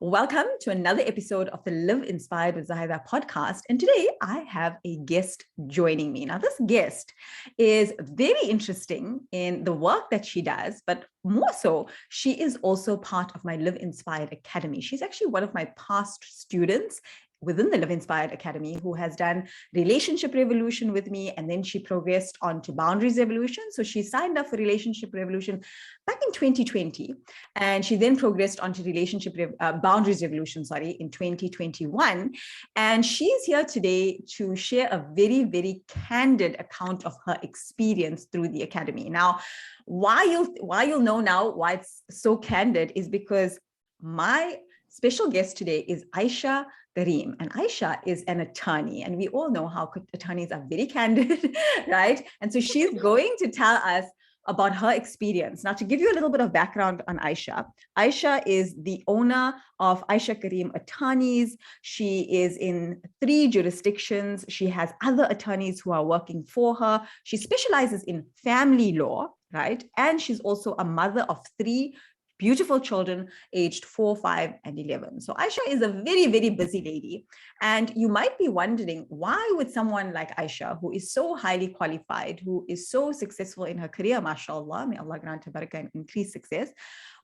Welcome to another episode of the Live Inspired with Zaahida podcast. And today I have a guest joining me. Now, this guest is very interesting in the work that she does, but more so, she is also part of my Live Inspired Academy. She's actually one of my past students within the Live Inspired Academy who has done Relationship Revolution with me, and then she progressed on to Boundaries Revolution. So she signed up for Relationship Revolution back in 2020, and she then progressed on to Boundaries Revolution, in 2021. And she's here today to share a very, very candid account of her experience through the Academy. Now, why you'll know now why it's so candid is because my special guest today is Ayesha Karim, and Ayesha is an attorney, and we all know how attorneys are very candid, right? And so she's going to tell us about her experience. Now, to give you a little bit of background on Ayesha, Ayesha is the owner of Ayesha Karim Attorneys. She is in 3 jurisdictions. She has other attorneys who are working for her. She specializes in family law, right? And she's also a mother of 3 beautiful children aged 4, 5, and 11. So Ayesha is a very, very busy lady. And you might be wondering, why would someone like Ayesha, who is so highly qualified, who is so successful in her career, mashallah, may Allah grant her barakah and increase success,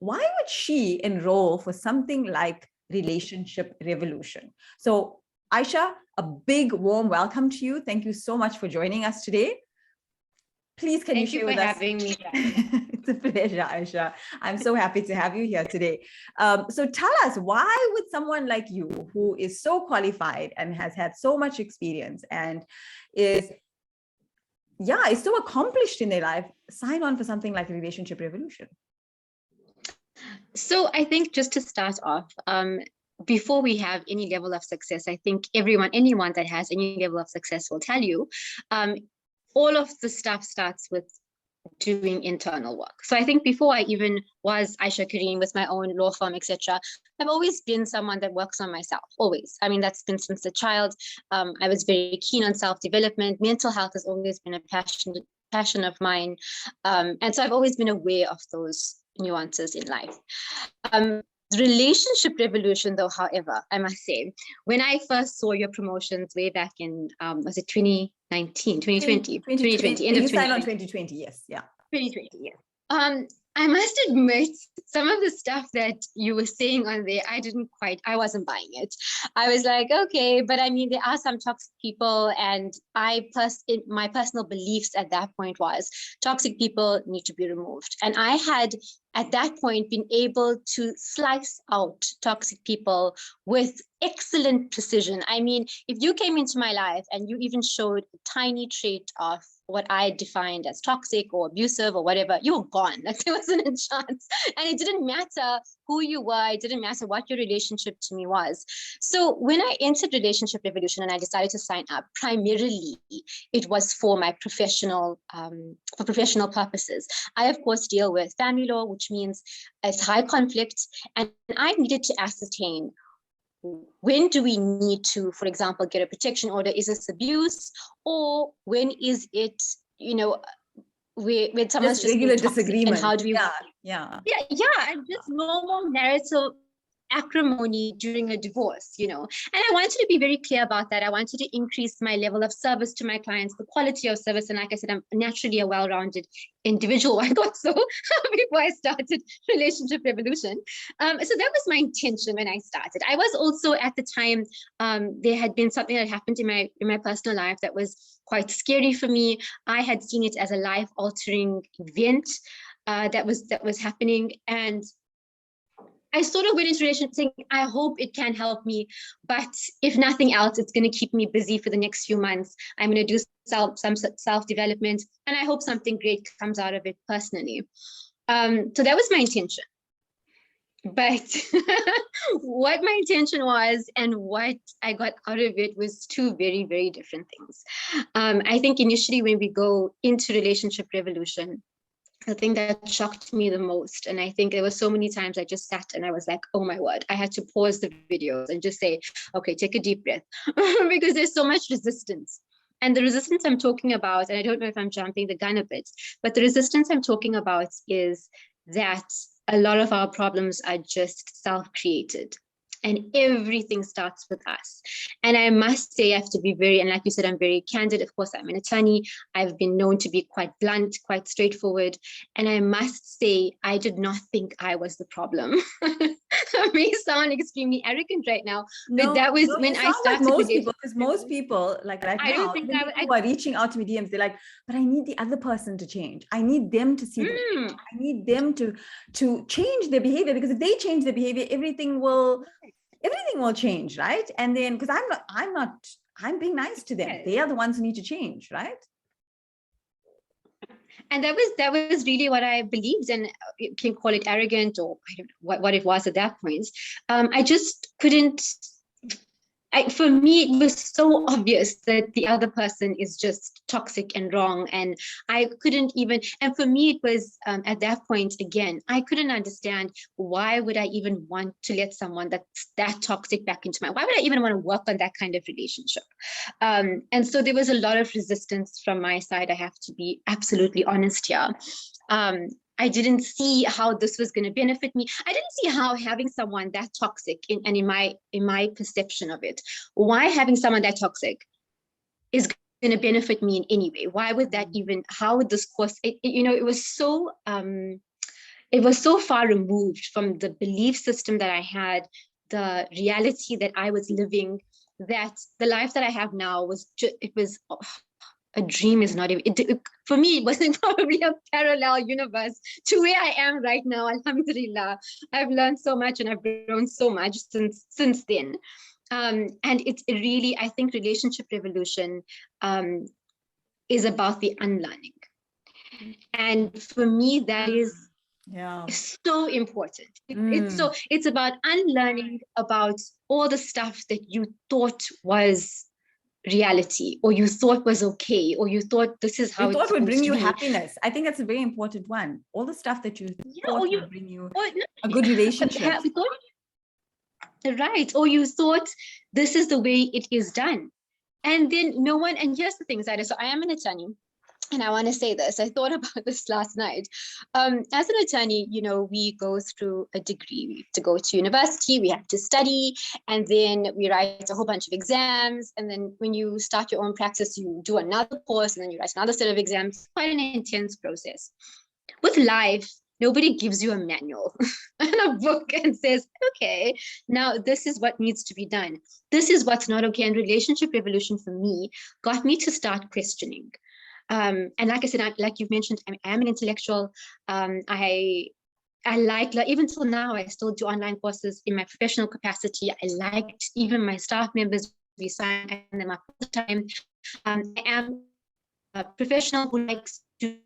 why would she enroll for something like Relationship Revolution? So Ayesha, a big warm welcome to you. Thank you so much for joining us today. Please, can you share with us? Thank you for having me. It's a pleasure, Ayesha. I'm so happy to have you here today. So tell us, why would someone like you, who is so qualified and has had so much experience and is so accomplished in their life, sign on for something like Relationship Revolution? So I think just to start off, before we have any level of success, I think anyone that has any level of success will tell you, all of the stuff starts with doing internal work. So I think before I even was Ayesha Karim with my own law firm, etc., I've always been someone that works on myself, always. I mean, that's been since a child. I was very keen on self-development. Mental health has always been a passion of mine. And so I've always been aware of those nuances in life. Relationship Revolution, though, however, I must say, when I first saw your promotions way back in, was it 2019, 2020, 2020, end of 2020. You signed on 2020, yes, yeah. 2020, yes. I must admit, some of the stuff that you were saying on there, I wasn't buying it. I was like, okay, but I mean, there are some toxic people, and my personal beliefs at that point was toxic people need to be removed. And I had, at that point, been able to slice out toxic people with excellent precision. I mean, if you came into my life and you even showed a tiny trait of what I defined as toxic or abusive or whatever, you were gone. Like, there wasn't a chance. And it didn't matter who you were. It didn't matter what your relationship to me was. So when I entered Relationship Revolution and I decided to sign up, primarily it was for my professional purposes. I, of course, deal with family law, which means it's high conflict. And I needed to ascertain, when do we need to, for example, get a protection order? Is this abuse? Or when is it, when someone's just regular disagreement? And how do we... Yeah. And just normal marital acrimony during a divorce, And I wanted to be very clear about that. I wanted to increase my level of service to my clients, the quality of service. And like I said, I'm naturally a well-rounded individual. I thought so before I started Relationship Revolution. So that was my intention when I started. I was also, at the time, there had been something that happened in my personal life that was quite scary for me. I had seen it as a life-altering event that was happening, and I sort of went into relationship saying, I hope it can help me, but if nothing else, it's going to keep me busy for the next few months. I'm going to do some self-development, and I hope something great comes out of it personally. So that was my intention. But what my intention was and what I got out of it was 2 very, very different things. I think initially when we go into Relationship Revolution, the thing that shocked me the most, and I think there were so many times I just sat and I was like, oh my word, I had to pause the videos and just say, okay, take a deep breath, because there's so much resistance. And the resistance I'm talking about, and I don't know if I'm jumping the gun a bit, but the resistance I'm talking about is that a lot of our problems are just self-created. And everything starts with us. And I must say, I have to be very, and like you said, I'm very candid. Of course, I'm an attorney. I've been known to be quite blunt, quite straightforward. And I must say, I did not think I was the problem. I may sound extremely arrogant right now, but that was when I started. Like most people, because most people, like right I now, don't think even people who are reaching out to me DMs, they're like, but I need the other person to change. I need them to see the change. I need them to change their behavior, because if they change their behavior, everything will change, right? And then, because I'm being nice to them. They are the ones who need to change, right? And that was really what I believed, and you can call it arrogant, or I don't know what it was at that point. I just couldn't. For me, it was so obvious that the other person is just toxic and wrong, and I couldn't even. And for me, it was at that point again, I couldn't understand, why would I even want to let someone that's that toxic back into my. Why would I even want to work on that kind of relationship? And so there was a lot of resistance from my side. I have to be absolutely honest here. I didn't see how this was going to benefit me. I didn't see how having someone that toxic, and in my perception of it, why having someone that toxic is going to benefit me in any way. Why would that even? How would this course? It was so. It was so far removed from the belief system that I had, the reality that I was living, that the life that I have now was. A dream is not even, for me, it wasn't probably a parallel universe to where I am right now. Alhamdulillah. I've learned so much and I've grown so much since then. And it's really, I think relationship revolution is about the unlearning. And for me, that is so important. It's about unlearning about all the stuff that you thought was reality, or you thought was okay, or you thought this is how you thought would bring you happiness. I think that's a very important one. All the stuff that you thought would bring you a good relationship. Right. Or you thought this is the way it is done. And then no one, and here's the thing, Zaahida, so I am an attorney. And I want to say this, I thought about this last night. As an attorney, we go through a degree. We have to go to university, we have to study, and then we write a whole bunch of exams. And then when you start your own practice, you do another course, and then you write another set of exams. Quite an intense process. With life, nobody gives you a manual and a book and says, okay, now this is what needs to be done. This is what's not okay. And relationship revolution for me got me to start questioning. And like I said, like you've mentioned, I am an intellectual. I like even till now, I still do online courses in my professional capacity. I liked even my staff members, we sign them up all the time. I am a professional who likes to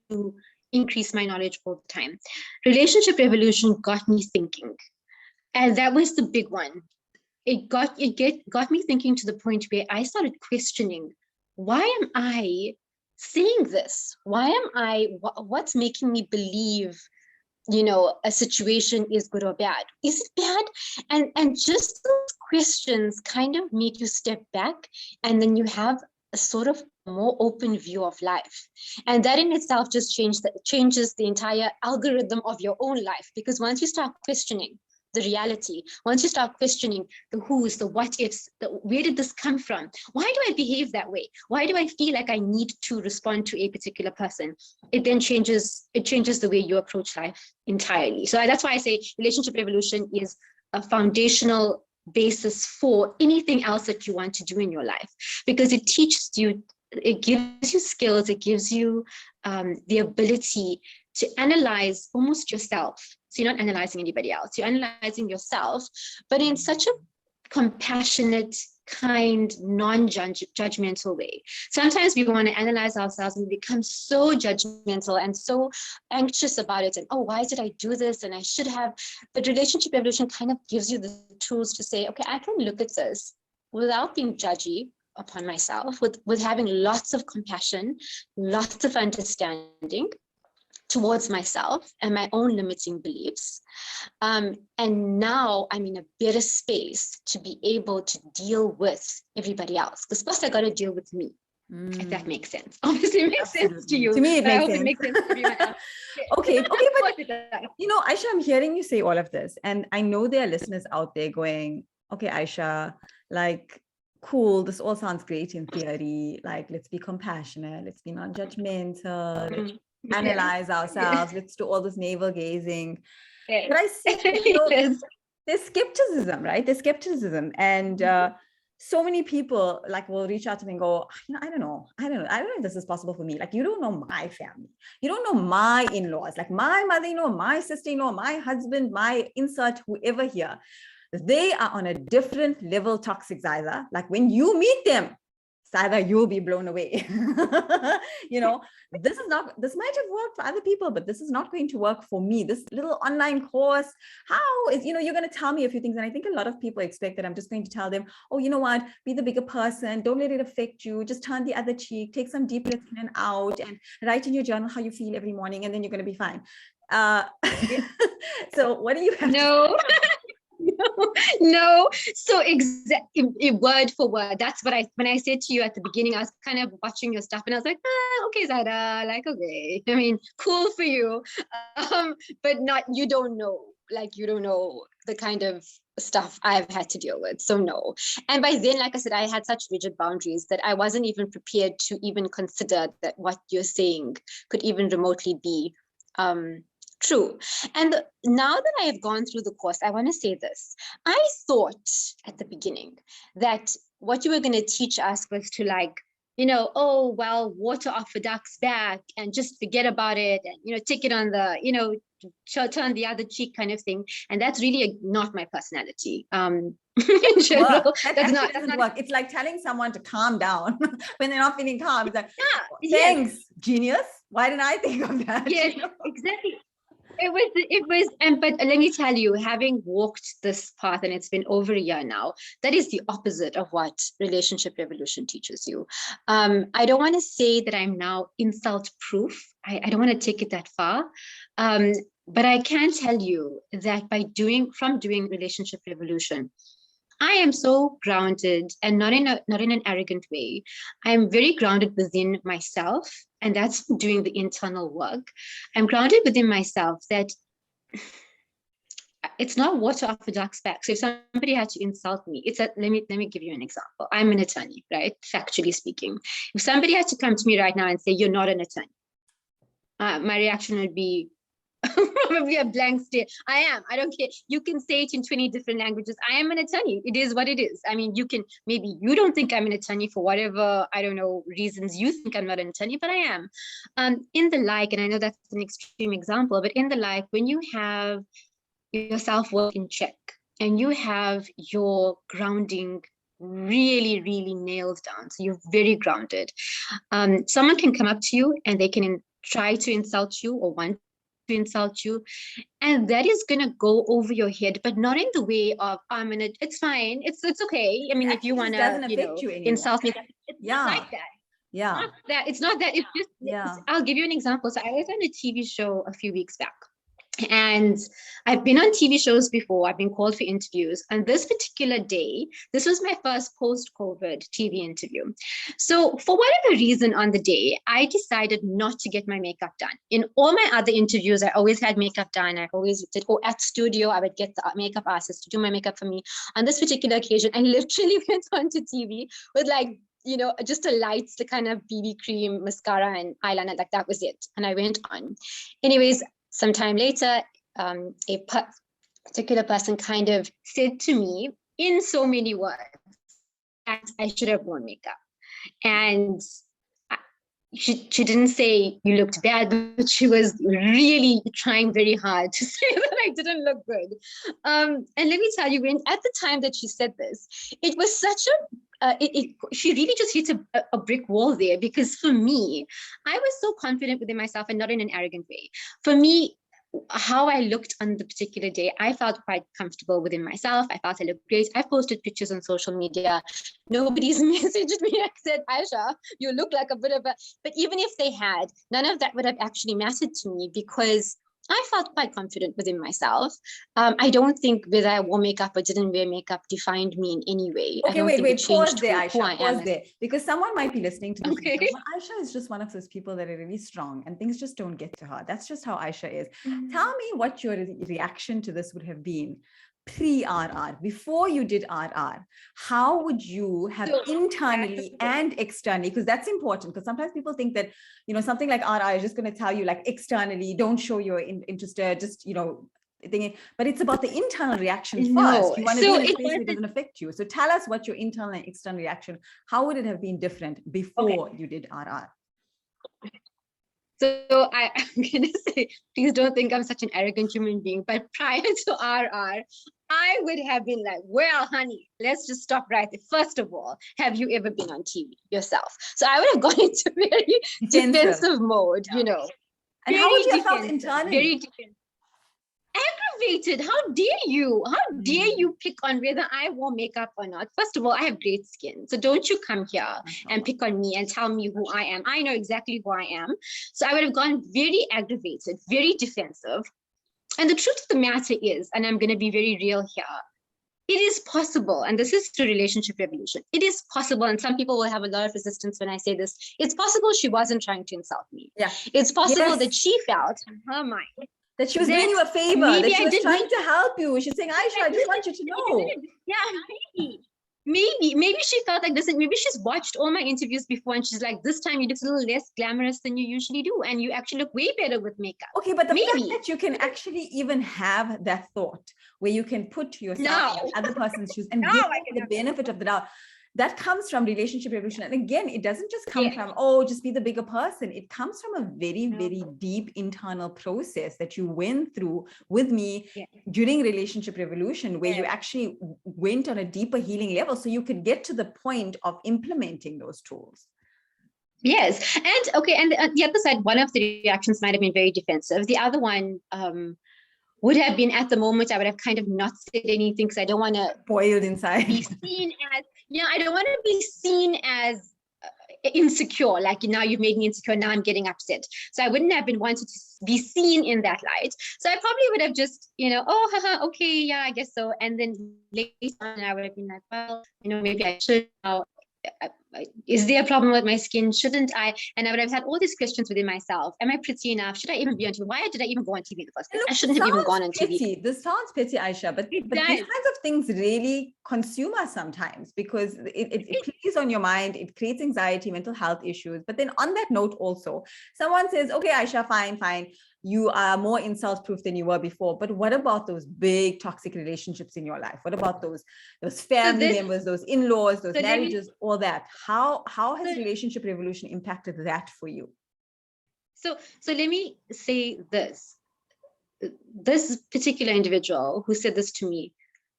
increase my knowledge all the time. Relationship revolution got me thinking. And that was the big one. It got me thinking to the point where I started questioning, why am I saying this? What's making me believe, a situation is good or bad? Is it bad? And just those questions kind of make you step back, and then you have a sort of more open view of life. And that in itself just changes the entire algorithm of your own life. Because once you start questioning the reality, once you start questioning the who's, the what ifs, where did this come from? Why do I behave that way? Why do I feel like I need to respond to a particular person? It then changes the way you approach life entirely. So that's why I say relationship revolution is a foundational basis for anything else that you want to do in your life, because it teaches you, it gives you skills, it gives you the ability to analyze almost yourself. So you're not analyzing anybody else, you're analyzing yourself, but in such a compassionate, kind, non-judgmental way. Sometimes we want to analyze ourselves and become so judgmental and so anxious about it, and why did I do this, and I should have. But relationship revolution kind of gives you the tools to say, okay, I can look at this without being judgy upon myself, with having lots of compassion, lots of understanding towards myself and my own limiting beliefs. And now I'm in a better space to be able to deal with everybody else. Because first I got to deal with me, if that makes sense. Obviously it makes sense to you. To me, it makes sense. It makes sense to everyone else. Okay, but Ayesha, I'm hearing you say all of this, and I know there are listeners out there going, okay, Ayesha, like, cool, this all sounds great in theory. Like, let's be compassionate, let's be non-judgmental, let's Yeah. analyze ourselves, let's do all this navel gazing. Yes. But I see, you know, Yes. there's skepticism, right? There's skepticism. And so many people like will reach out to me and go, you know, I don't know if this is possible for me. Like, you don't know my family. You don't know my in-laws, like my mother-in-law, my sister-in-law, my husband, my insert, whoever here. They are on a different level toxic, Zaida. Like when you meet them, Zaida, you'll be blown away. You know, this might have worked for other people, but this is not going to work for me. This little online course, how is, you know, you're going to tell me a few things. And I think a lot of people expect that I'm just going to tell them, oh, you know what, be the bigger person. Don't let it affect you. Just turn the other cheek, take some deep breaths in and out, and write in your journal how you feel every morning. And then you're going to be fine. Uh, so what do you have to No. No. So word for word, that's what when I said to you at the beginning, I was kind of watching your stuff and I was like, okay, Zaida, like, okay, I mean, cool for you. But not, you don't know the kind of stuff I've had to deal with. So no. And by then, like I said, I had such rigid boundaries that I wasn't even prepared to even consider that what you're saying could even remotely be true. And now that I have gone through the course, I want to say this. I thought at the beginning that what you were going to teach us was to, like, you know, oh, well, water off a duck's back and just forget about it and, you know, take it on the, you know, turn the other cheek kind of thing. And that's really not my personality. In general, doesn't work. It's like telling someone to calm down when they're not feeling calm. It's like, yeah, thanks, genius. Why didn't I think of that? Yes, you know? Exactly. It was, and but let me tell you, having walked this path, and it's been over a year now, that is the opposite of what Relationship Revolution teaches you. I don't want to say that I'm now insult proof. I don't want to take it that far. But I can tell you that doing Relationship Revolution, I am so grounded, and not in an arrogant way. I am very grounded within myself, and that's doing the internal work. I'm grounded within myself that it's not water off a duck's back. So if somebody had to insult me, let me give you an example. I'm an attorney, right? Factually speaking. If somebody had to come to me right now and say, you're not an attorney, my reaction would be, probably a blank stare. I am. I don't care. You can say it in 20 different languages. I am an attorney. It is what it is. I mean, maybe you don't think I'm an attorney for whatever, I don't know, reasons you think I'm not an attorney, but I am. In the like, and I know that's an extreme example, but in the like, when you have your self-worth in check and you have your grounding really, really nailed down, so you're very grounded, someone can come up to you and they can try to insult you or want to insult you, and that is gonna go over your head, but not in the way of it's fine, it's okay. I mean, if you want to, you know, insult me, it's not like that. Yeah. It's not that. It's just, I'll give you an example. So I was on a TV show a few weeks back. And I've been on TV shows before. I've been called for interviews. And this particular day, this was my first post-COVID TV interview. So for whatever reason on the day, I decided not to get my makeup done. In all my other interviews, I always had makeup done. I always did, or at studio, I would get the makeup artist to do my makeup for me. On this particular occasion, I literally went onto TV with, like, you know, just a light, the kind of BB cream, mascara, and eyeliner. Like, that was it. And I went on. Anyways, sometime later, a particular person kind of said to me in so many words that I should have worn makeup. And she didn't say you looked bad, but she was really trying very hard to say that I didn't look good. And let me tell you, at the time that she said this, it was such she really just hit a brick wall there, because for me, I was so confident within myself, and not in an arrogant way. For me, how I looked on the particular day, I felt quite comfortable within myself. I felt I looked great. I posted pictures on social media. Nobody's messaged me and said, Ayesha, you look like a bit of a, but even if they had, none of that would have actually mattered to me, because I felt quite confident within myself. I don't think whether I wore makeup or didn't wear makeup defined me in any way. Okay, wait, pause there, Ayesha, pause there. Because someone might be listening to this. Okay. Well, Ayesha is just one of those people that are really strong and things just don't get to her. That's just how Ayesha is. Tell me what your reaction to this would have been. pre-RR, before you did RR, how would you have internally and externally, because that's important, because sometimes people think that, something like RR is just going to tell you like externally, don't show you're interested, just, thinking, but it's about the internal reaction first. No. You want to be in a space where it doesn't affect you. So tell us what your internal and external reaction, how would it have been different before you did RR? So I'm going to say, please don't think I'm such an arrogant human being, but prior to RR, I would have been like, well, honey, let's just stop right there. First of all, have you ever been on TV yourself? So I would have gone into very defensive mode, And how would you have felt internally? Very defensive. Aggravated. How dare you? How dare you pick on whether I wore makeup or not? First of all, I have great skin. So don't you come here and pick on me and tell me who I am. I know exactly who I am. So I would have gone very aggravated, very defensive. And the truth of the matter is, and I'm going to be very real here, it is possible, and this is to relationship revolution, it is possible, and some people will have a lot of resistance when I say this, it's possible she wasn't trying to insult me. Yeah. It's possible that she felt in her mind that she was doing you a favor, that she was trying to help you. She's saying, Ayesha, I just want you to know. Yeah, maybe she felt like this, and maybe she's watched all my interviews before and she's like, this time you look a little less glamorous than you usually do, and you actually look way better with makeup. Okay, but the fact that you can actually even have that thought where you can put yourself in other person's shoes and give the benefit of the doubt, that comes from relationship revolution. And again, it doesn't just come from, just be the bigger person. It comes from a very, very deep internal process that you went through with me during relationship revolution, where you actually went on a deeper healing level so you could get to the point of implementing those tools. Yes. And the other side, one of the reactions might have been very defensive. The other one, would have been, at the moment, I would have kind of not said anything because I don't want to boiled inside be seen as, I don't want to be seen as insecure, like now you've made me insecure, now I'm getting upset. So I wouldn't have been wanted to be seen in that light. So I probably would have just, okay, yeah, I guess so. And then later on, I would have been like, well, maybe I should now. Is there a problem with my skin? Shouldn't I? And I would have had all these questions within myself. Am I pretty enough? Should I even be on TV? Why did I even go on TV in the first place? I shouldn't have even gone on TV. This sounds petty, Ayesha, but these kinds of things really consume us sometimes, because it plays on your mind. It creates anxiety, mental health issues. But then on that note also, someone says, okay, Ayesha, fine. You are more insult proof than you were before. But what about those big toxic relationships in your life? What about those family members, those in-laws, those marriages, all that? How has relationship revolution impacted that for you? So let me say this. This particular individual who said this to me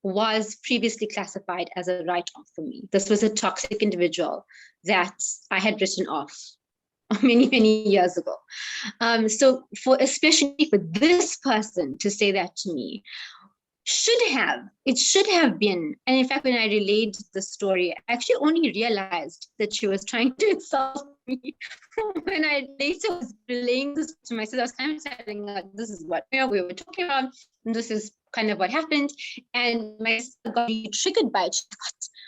was previously classified as a write-off for me. This was a toxic individual that I had written off many years ago. So especially for this person to say that to me, it should have been. And in fact, when I relayed the story, I actually only realized that she was trying to insult me when I later was relaying this to my sister. I was kind of telling her, this is what we were talking about, and this is kind of what happened. And my sister got really triggered by it. She said,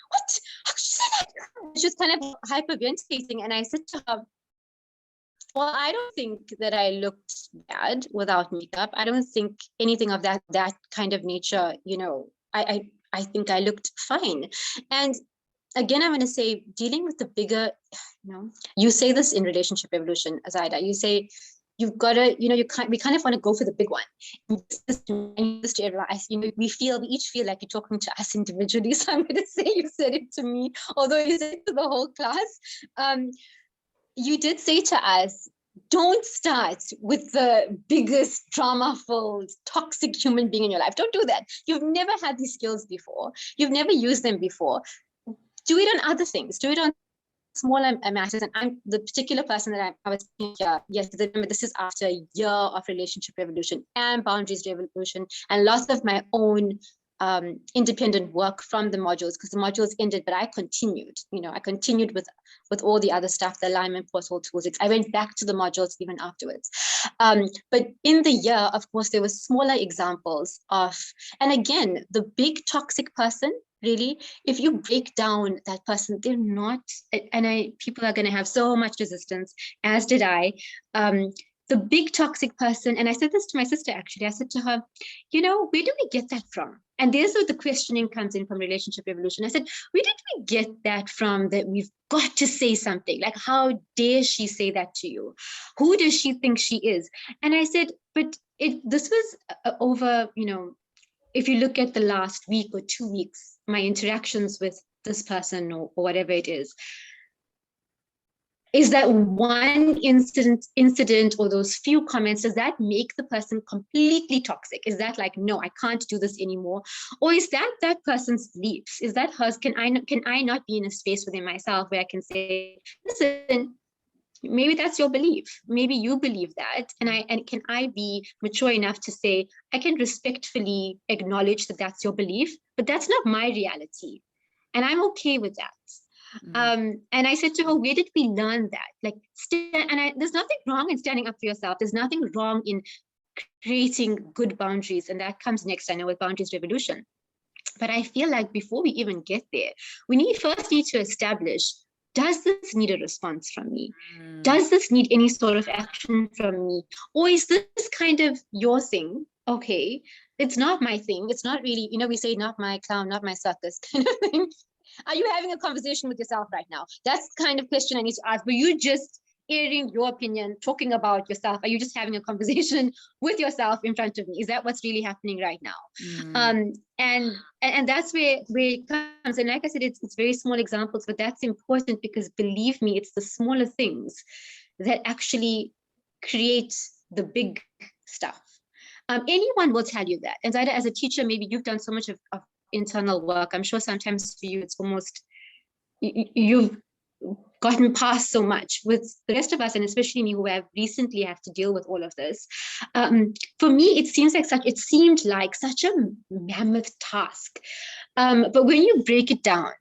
what? How could you say that? She was kind of hyperventilating. And I said to her, well, I don't think that I looked bad without makeup. I don't think anything of that kind of nature, I think I looked fine. And again, I'm going to say, dealing with the bigger, you say this in relationship evolution, Zaahida, you say, you've got to, we kind of want to go for the big one. And this to everyone, we each feel like you're talking to us individually. So I'm going to say you said it to me, although you said it to the whole class. You did say to us, don't start with the biggest drama-ful, toxic human being in your life. Don't do that. You've never had these skills before. You've never used them before. Do it on other things. Do it on smaller matters. And I'm the particular person that I was here. Yes, remember, this is after a year of relationship revolution and boundaries revolution and lots of my own independent work from the modules, because the modules ended, but I continued. I continued with all the other stuff, the alignment portal tools. I went back to the modules even afterwards. But in the year, of course, there were smaller examples of, and again, the big toxic person, really, if you break down that person, they're not, and people are going to have so much resistance, as did I. the big toxic person, and I said this to my sister actually, I said to her, you know, where do we get that from? And there's where the questioning comes in from Relationship Revolution. I said, where did we get that from, that we've got to say something? Like, how dare she say that to you? Who does she think she is? And I said, but this was over, you know, if you look at the last week or 2 weeks, my interactions with this person or whatever it is that one incident or those few comments, does that make the person completely toxic? Is that like, no, I can't do this anymore? Or is that person's beliefs? Is that hers? Can I not be in a space within myself where I can say, listen, maybe that's your belief. Maybe you believe that. And can I be mature enough to say, I can respectfully acknowledge that that's your belief, but that's not my reality. And I'm okay with that. And I said to her, where did we learn that? Like, there's nothing wrong in standing up for yourself. There's nothing wrong in creating good boundaries. And that comes next, I know, with Boundaries Revolution. But I feel like before we even get there, we first need to establish, does this need a response from me? Does this need any sort of action from me? Or is this kind of your thing? Okay, it's not my thing. It's not really, you know, we say not my clown, not my circus kind of thing. Are you having a conversation with yourself right now? That's the kind of question I need to ask. Were you just airing your opinion, talking about yourself? Are you just having a conversation with yourself in front of me? Is that what's really happening right now? And that's where it comes. And like I said, it's very small examples, but that's important because believe me, it's the smaller things that actually create the big stuff. Anyone will tell you that. And Zaahida, as a teacher, maybe you've done so much of internal work. I'm sure sometimes for you, it's almost, you've gotten past so much. With the rest of us, and especially me, who have recently had to deal with all of this, for me, it seemed like such a mammoth task. But when you break it down,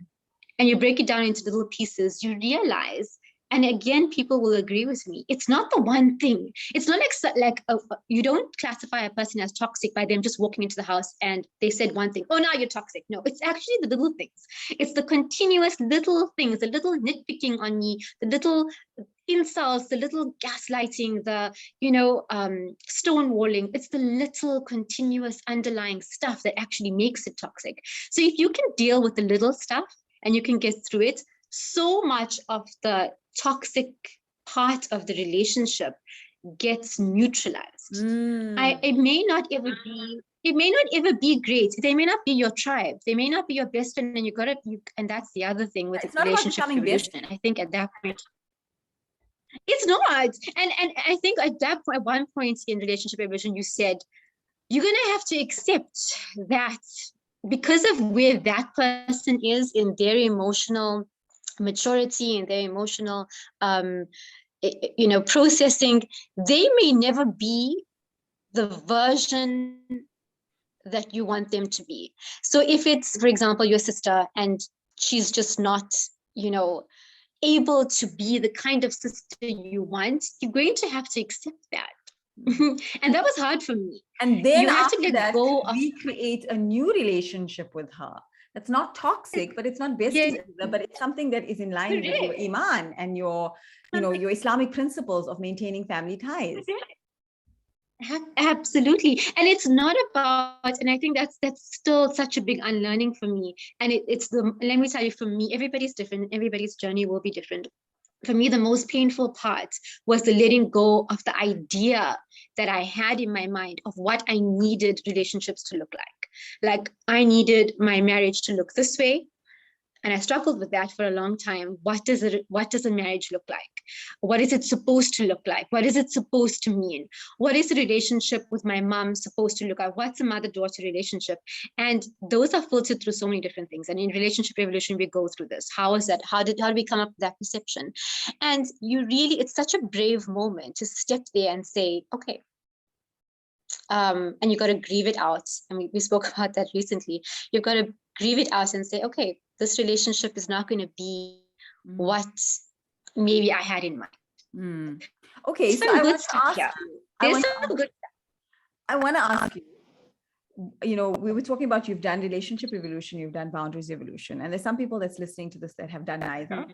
and you break it down into little pieces, you realize, and again, people will agree with me, it's not the one thing. It's not like you don't classify a person as toxic by them just walking into the house and they said one thing, oh, now you're toxic. No, it's actually the little things. It's the continuous little things, the little nitpicking on me, the little insults, the little gaslighting, the, stonewalling. It's the little continuous underlying stuff that actually makes it toxic. So if you can deal with the little stuff and you can get through it, so much of the toxic part of the relationship gets neutralized. It may not ever be great. They may not be your tribe. They may not be your best friend, and and that's the other thing with relationship revolution. I think at that point, it's not. And I think at that point, at one point in relationship revolution, you said you're gonna have to accept that because of where that person is in their emotional maturity and their emotional processing, they may never be the version that you want them to be. So if it's, for example, your sister and she's just not able to be the kind of sister you want, you're going to have to accept that. And that was hard for me. And then you have to let go of, recreate a new relationship with her. That's not toxic, but it's not besties, but it's something that is in line with your iman and your Islamic principles of maintaining family ties. Absolutely. And it's not about, and I think that's still such a big unlearning for me. And let me tell you, for me, everybody's different. Everybody's journey will be different. For me, the most painful part was the letting go of the idea that I had in my mind of what I needed relationships to look like. Like, I needed my marriage to look this way. And I struggled with that for a long time. What does a marriage look like? What is it supposed to look like? What is it supposed to mean? What is a relationship with my mom supposed to look like? What's a mother-daughter relationship? And those are filtered through so many different things. And in Relationship Revolution, we go through this. How is that? How did we come up with that perception? And it's such a brave moment to step there and say, okay, and you got to grieve it out. And we spoke about that recently. You've got to grieve it out and say, okay, this relationship is not going to be what maybe I had in mind. Okay, so I want to ask you. I want to ask you, we were talking about, you've done relationship evolution, you've done boundaries evolution, and there's some people that's listening to this that have done neither.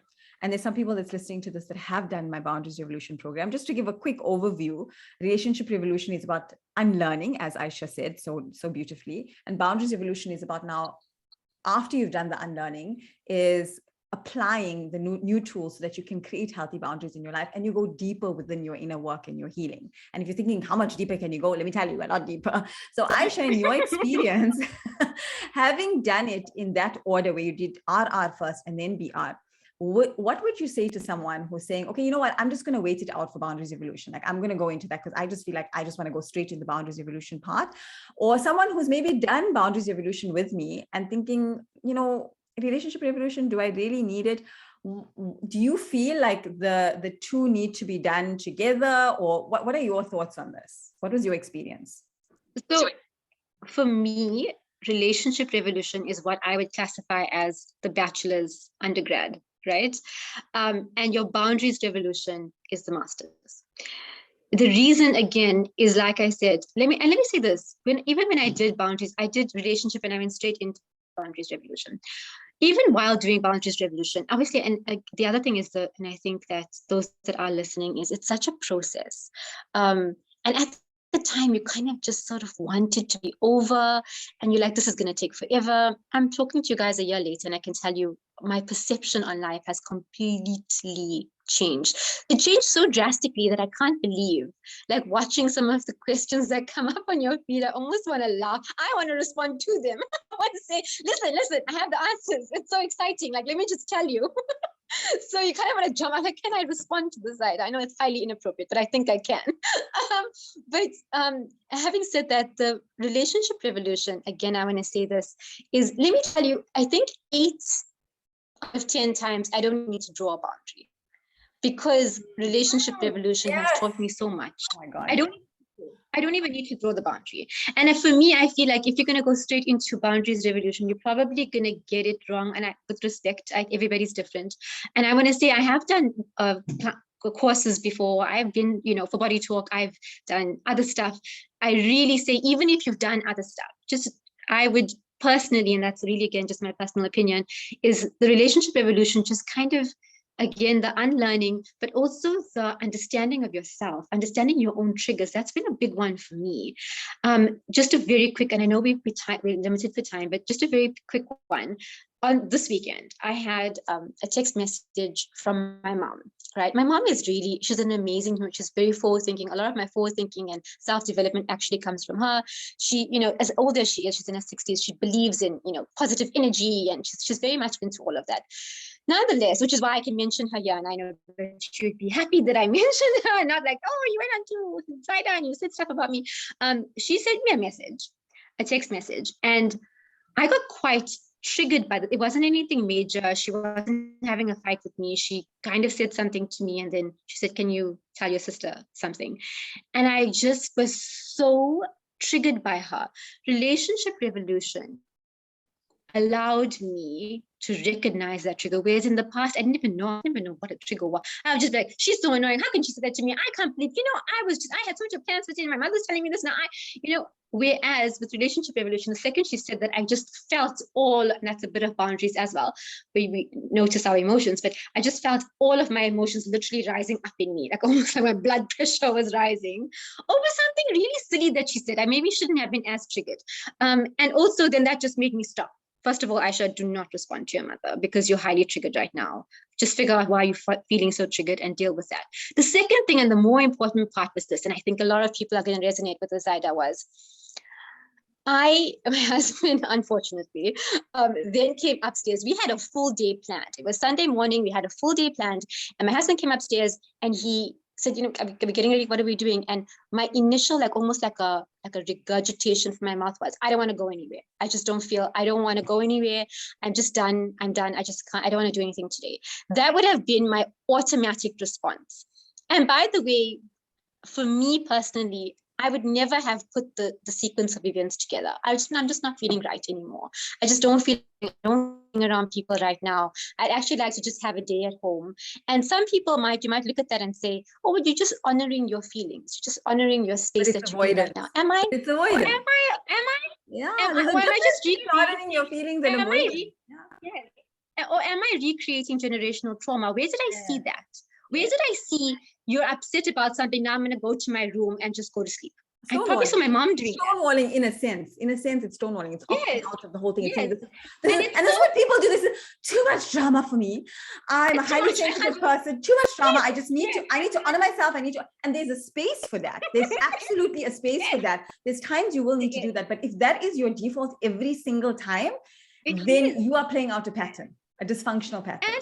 And there's some people that's listening to this that have done my boundaries revolution program. Just to give a quick overview, relationship revolution is about unlearning, as Ayesha said so beautifully. And boundaries evolution is about now, after you've done the unlearning, is applying the new tools so that you can create healthy boundaries in your life, and you go deeper within your inner work and your healing. And if you're thinking, how much deeper can you go? Let me tell you, a lot deeper. So Ayesha, in your experience, having done it in that order where you did RR first and then BR, what would you say to someone who's saying, okay, you know what, I'm just going to wait it out for boundaries evolution. Like, I'm going to go into that because I just feel like I just want to go straight to the boundaries evolution part. Or someone who's maybe done boundaries evolution with me and thinking, relationship evolution, do I really need it? Do you feel like the two need to be done together? Or what are your thoughts on this? What was your experience? So for me, relationship revolution is what I would classify as the bachelor's undergrad, right? And your boundaries revolution is the master's. The reason, again, is like I said, let me say this. Even when I did boundaries, I did relationship and I went straight into boundaries revolution. Even while doing boundaries revolution, obviously, and the other thing is and I think that those that are listening, is it's such a process. And at the time, you kind of just sort of want it to be over, and you're like, this is going to take forever. I'm talking to you guys a year later, and I can tell you my perception on life has completely changed. It changed so drastically that I can't believe, like, watching some of the questions that come up on your feed. I almost want to laugh. I want to respond to them. I want to say, listen, I have the answers. It's so exciting. Like, let me just tell you. So you kind of want to jump. I'm like, can I respond to this side? I know it's highly inappropriate, but I think I can. But having said that, the relationship revolution, again, I want to say this, is, let me tell you, I think 8 out of 10 times I don't need to draw a boundary, because relationship revolution has taught me so much. Oh my God. I don't even need to draw the boundary. And for me, I feel like if you're going to go straight into boundaries revolution, you're probably going to get it wrong. And with respect, everybody's different. And I want to say, I have done courses before. I've been, for body talk, I've done other stuff. I really say, even if you've done other stuff, I would personally, and that's really, again, just my personal opinion, is the relationship revolution just kind of, again, the unlearning, but also the understanding of yourself, understanding your own triggers. That's been a big one for me. Just a very quick, and I know we're limited for time, but just a very quick one. On this weekend, I had a text message from my mom, right? My mom is she's an amazing human. She's very forward-thinking. A lot of my forward-thinking and self-development actually comes from her. She, as old as she is, she's in her 60s, she believes in, positive energy, and she's very much into all of that. Nonetheless, which is why I can mention her here, and I know that she would be happy that I mentioned her, not like, oh, you went on to Zaahida and you said stuff about me. She sent me a text message, and I got quite triggered by that. It wasn't anything major. She wasn't having a fight with me. She kind of said something to me, and then she said, can you tell your sister something? And I just was so triggered by her. Relationship revolution allowed me to recognize that trigger, whereas in the past I didn't even know what a trigger was. I was just like, she's so annoying, how can she say that to me? I can't believe, I had so much plans for today, my mother's telling me this now. Whereas with relationship revolution, the second she said that, I just felt and that's a bit of boundaries as well, where we notice our emotions, but I just felt all of my emotions literally rising up in me, like almost like my blood pressure was rising over something really silly that she said. I maybe shouldn't have been as triggered. And also then that just made me stop. First of all, Ayesha, do not respond to your mother because you're highly triggered right now. Just figure out why you're feeling so triggered and deal with that. The second thing, and the more important part, was this, and I think a lot of people are going to resonate with this, Zaahida, was my husband, unfortunately, then came upstairs. We had a full day planned. It was Sunday morning. We had a full day planned. And my husband came upstairs and he said, are we getting ready? What are we doing? And my initial, almost like a regurgitation from my mouth was, I don't want to go anywhere. I don't want to go anywhere. I'm just done. I'm done. I just can't, I don't want to do anything today. That would have been my automatic response. And by the way, for me personally, I would never have put the sequence of events together. I'm just not feeling right anymore. I just don't feel around people right now. I'd actually like to just have a day at home. And some people you might look at that and say, oh, but you're just honoring your feelings. You're just honoring your space that you're in right now. Am I? It's avoidance. Yeah, Am there's a or am I difference just between honoring your feelings and am I emotions. Yeah. yes. Or am I recreating generational trauma? Where did I see Yeah. that? Where Yeah. did I see you're upset about something? Now I'm going to go to my room and just go to sleep. I probably saw Stonewalling. my mom doing that. Stonewalling in a sense. In a sense, it's stonewalling. It's opting Yes, out of the whole thing and saying yes. this And is, it's and this is so, what people do. This is too much drama for me. I'm a it's too highly much. sensitive person, too much drama. Yes, I just need yes, I need to honor myself. I need to, and there's a space for that. There's absolutely a space for yes, that. There's times you will need to yes. do that. But if that is your default every single time, It then is. you are playing out a pattern, a dysfunctional pattern.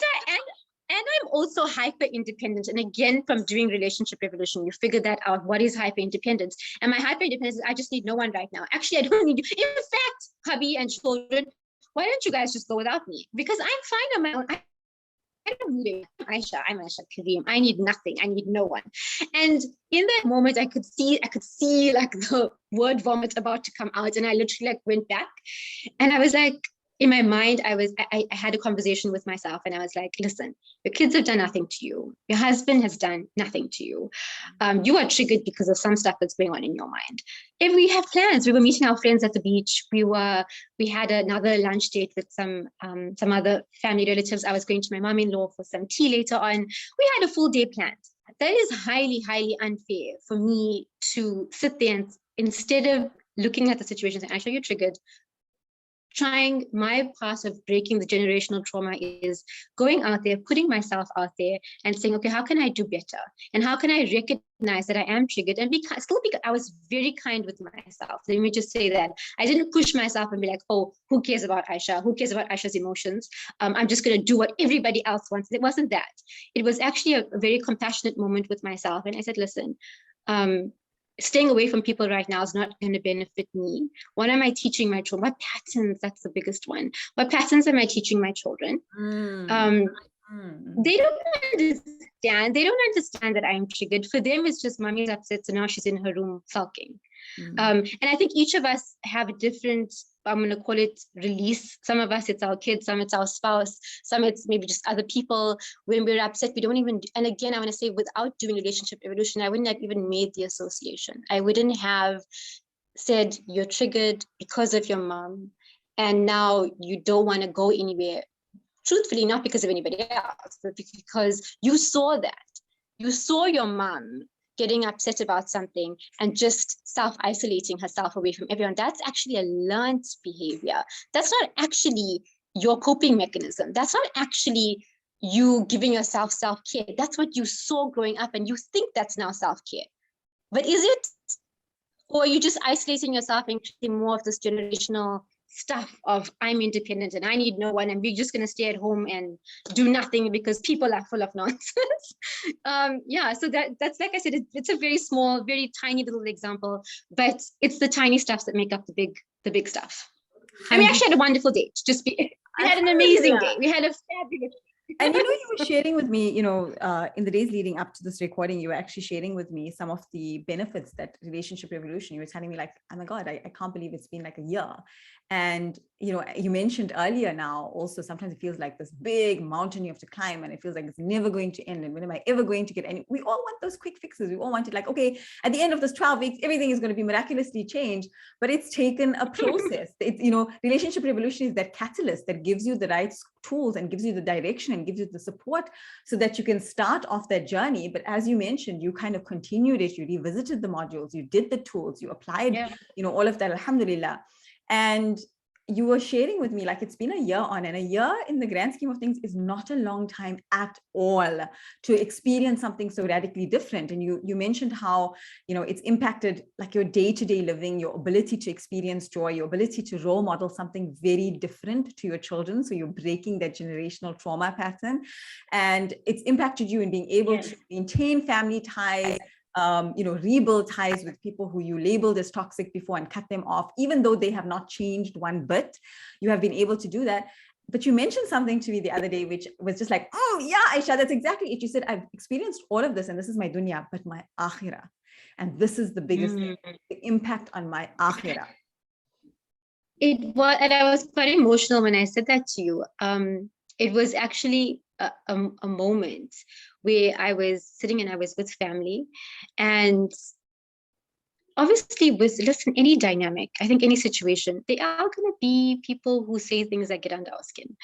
And I'm also hyper independent. And again, from doing relationship revolution, you figure that out. What is hyper independence? And my hyper independence is I just need no one right now. Actually, I don't need you. In fact, hubby and children, why don't you guys just go without me? Because I'm fine on my own. I don't need it. I'm Ayesha Karim. I need nothing. I need no one. And in that moment, I could see like the word vomit about to come out. And I literally like went back and I was like, in my mind, I had a conversation with myself and I was like, listen, your kids have done nothing to you. Your husband has done nothing to you. You are triggered because of some stuff that's going on in your mind. If we have plans, we were meeting our friends at the beach. We had another lunch date with some other family relatives. I was going to my mom-in-law for some tea later on. We had a full day planned. That is highly, highly unfair for me to sit there and instead of looking at the situation and actually you're triggered, trying my part of breaking the generational trauma is going out there, putting myself out there and saying, okay, how can I do better? And how can I recognize that I am triggered and I was very kind with myself. Let me just say that. I didn't push myself and be like, oh, who cares about Ayesha? Who cares about Ayesha's emotions? I'm just going to do what everybody else wants. It wasn't that. It was actually a very compassionate moment with myself. And I said, listen, staying away from people right now is not going to benefit me. What am I teaching my children? What patterns? That's the biggest one. What patterns am I teaching my children? They don't understand. They don't understand that I'm triggered. For them, it's just mommy's upset, so now she's in her room sulking. And I think each of us have a different, I'm going to call it release. Some of us, it's our kids, some it's our spouse, some it's maybe just other people. When we're upset, we don't even, and again, I want to say without doing relationship evolution, I wouldn't have even made the association. I wouldn't have said you're triggered because of your mom. And now you don't want to go anywhere. Truthfully, not because of anybody else, but because you saw that. You saw your mom getting upset about something and just self-isolating herself away from everyone. That's actually a learned behavior. That's not actually your coping mechanism. That's not actually you giving yourself self-care. That's what you saw growing up and you think that's now self-care. But is it? Or are you just isolating yourself and creating more of this generational stuff of I'm independent and I need no one and we're just going to stay at home and do nothing because people are full of nonsense. Yeah, so that's like I said, it's a very small, very tiny little example, but it's the tiny stuff that make up the big stuff. And we actually had a wonderful date. We had an amazing day. We had a fabulous and you were sharing with me, in the days leading up to this recording, you were actually sharing with me some of the benefits that relationship revolution. You were telling me like, oh my God, I can't believe it's been like a year. And, you mentioned earlier now also, sometimes it feels like this big mountain you have to climb and it feels like it's never going to end. And when am I ever going to get any, we all want those quick fixes. We all want it like, okay, at the end of this 12 weeks, everything is going to be miraculously changed, but it's taken a process. It's, relationship revolution is that catalyst that gives you the right tools and gives you the direction and gives you the support so that you can start off that journey. But as you mentioned, you kind of continued it, you revisited the modules, you did the tools, you applied, all of that, alhamdulillah. And you were sharing with me like it's been a year on, and a year in the grand scheme of things is not a long time at all to experience something so radically different. And you mentioned how it's impacted like your day-to-day living, your ability to experience joy, your ability to role model something very different to your children. So you're breaking that generational trauma pattern, and it's impacted you in being able to maintain family ties, rebuild ties with people who you labeled as toxic before and cut them off, even though they have not changed one bit. You have been able to do that. But you mentioned something to me the other day, which was just like, oh yeah, Ayesha, that's exactly it. You said, I've experienced all of this and this is my dunya, but my akhirah. And this is the biggest thing, the impact on my akhirah. It was, and I was quite emotional when I said that to you. It was actually a moment where I was sitting and I was with family, and obviously, listen, any dynamic, I think any situation, there are going to be people who say things that get under our skin.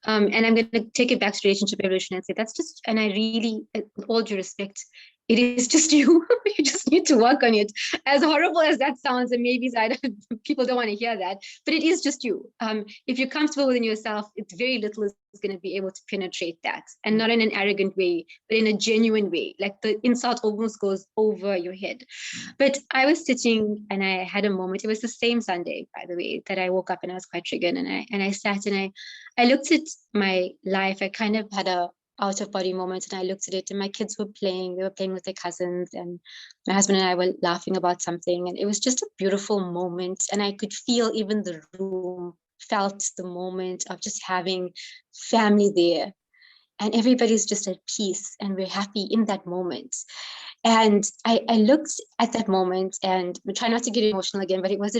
And I'm going to take it back to relationship evolution and say that's just, and I really, with all due respect, it is just you. You just need to work on it. As horrible as that sounds, and maybe people don't want to hear that, but it is just you. If you're comfortable within yourself, it's very little is going to be able to penetrate that, and not in an arrogant way, but in a genuine way. Like the insult almost goes over your head. But I was sitting and I had a moment. It was the same Sunday, by the way, that I woke up and I was quite triggered. And I sat and I looked at my life. I kind of had a out of body moment, and I looked at it, and my kids were playing. They were playing with their cousins, and my husband and I were laughing about something, and it was just a beautiful moment. And I could feel even the room felt the moment of just having family there, and everybody's just at peace, and we're happy in that moment. And I looked at that moment, and I try not to get emotional again, but it was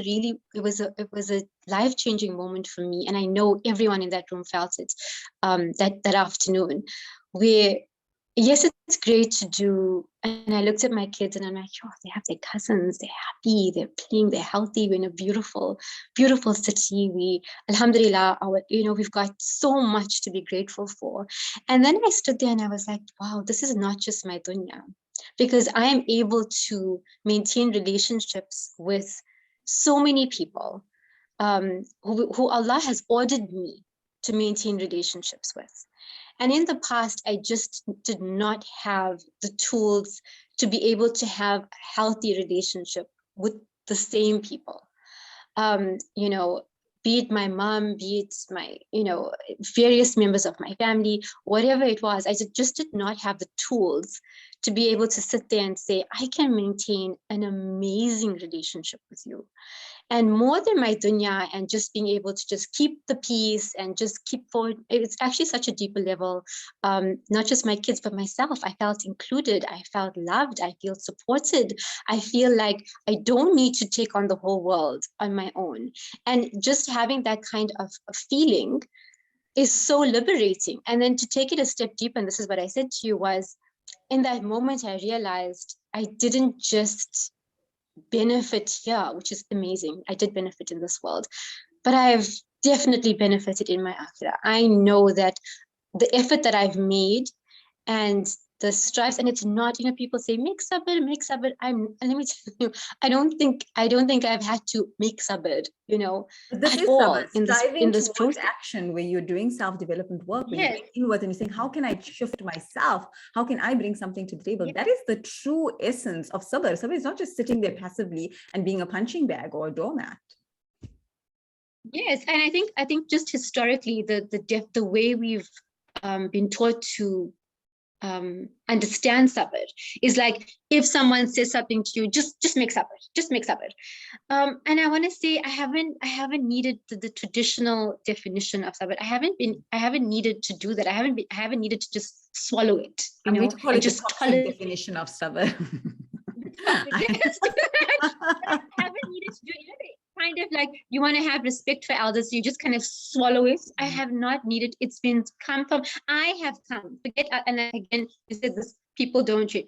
a life-changing moment for me. And I know everyone in that room felt it that afternoon, where, yes, it's great to do. And I looked at my kids and I'm like, oh, they have their cousins, they're happy, they're playing, they're healthy, we're in a beautiful, beautiful city. We, alhamdulillah, we've got so much to be grateful for. And then I stood there and I was like, wow, this is not just my dunya. Because I am able to maintain relationships with so many people who Allah has ordered me to maintain relationships with. And in the past, I just did not have the tools to be able to have a healthy relationship with the same people. Be it my mom, be it my, various members of my family, whatever it was, I just did not have the tools to be able to sit there and say, I can maintain an amazing relationship with you. And more than my dunya and just being able to just keep the peace and just keep forward, it's actually such a deeper level. Not just my kids, but myself. I felt included. I felt loved. I feel supported. I feel like I don't need to take on the whole world on my own. And just having that kind of feeling is so liberating. And then to take it a step deeper, and this is what I said to you, was in that moment, I realized I didn't just benefit here, which is amazing. I did benefit in this world, but I've definitely benefited in my akhirah. I know that the effort that I've made and the strives, and it's not, people say make sabr. And let me tell you, I don't think I've had to make sabr, This at is all in striving this towards process. action, where you're doing self-development work, when you're Yes. going inwards and you're saying, how can I shift myself? How can I bring something to the table? Yes. That is the true essence of sabr. Sabr is not just sitting there passively and being a punching bag or a doormat. Yes, and I think just historically, the way we've been taught to understand sabr is like, if someone says something to you, just make sabr. And I want to say I haven't needed the traditional definition of sabr. I haven't needed to do that. I haven't needed to just swallow it, I'm going to call it the just toxic definition of sabr. I haven't needed to do it. Kind of like, you want to have respect for elders, so you just kind of swallow it. I have not needed. It's been come from. I have come. Forget. And again, you said this. People don't change.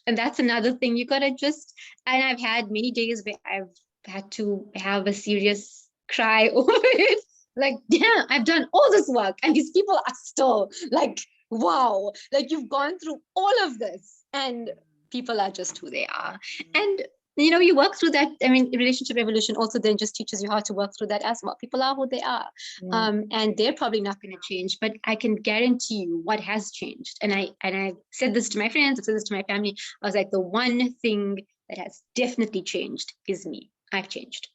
And that's another thing. You gotta just. And I've had many days where I've had to have a serious cry over it. Like, damn, I've done all this work, and these people are still like, wow, like you've gone through all of this, and people are just who they are. And you work through that. I mean, relationship evolution also then just teaches you how to work through that as well. People are who they are. And they're probably not going to change, but I can guarantee you what has changed. And I said this to my friends, I've said this to my family. I was like, the one thing that has definitely changed is me. I've changed.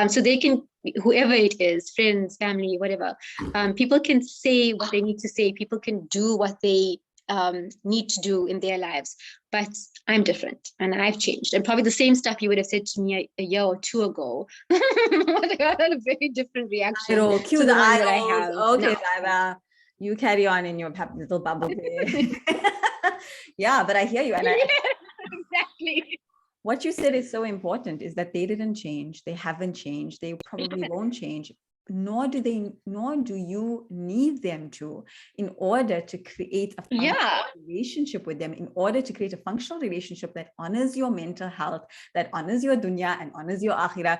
So they can, whoever it is, friends, family, whatever, people can say what they need to say. People can do what they need to do in their lives, but I'm different and I've changed. And probably the same stuff you would have said to me a year or two ago. I had a very different reaction Cue to the one eye that I rolls. have. Okay, now. Zaahida, you carry on in your little bubble there. Yeah, but I hear you. And Exactly. What you said is so important, is that they didn't change. They haven't changed. They probably won't change. nor do you need them to, in order to create a functional relationship with them, in order to create a functional relationship that honors your mental health, that honors your dunya and honors your akhirah.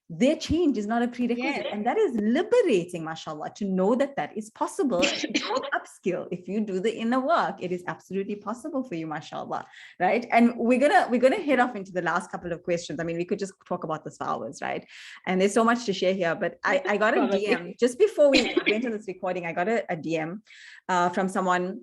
Their change is not a prerequisite. And that is liberating, mashallah, to know that that is possible. Don't upskill. If you do the inner work, it is absolutely possible for you, mashallah, right? And we're gonna head off into the last couple of questions. I mean, we could just talk about this for hours, right? And there's so much to share here, but I got a DM just before we went to this recording. I got a DM from someone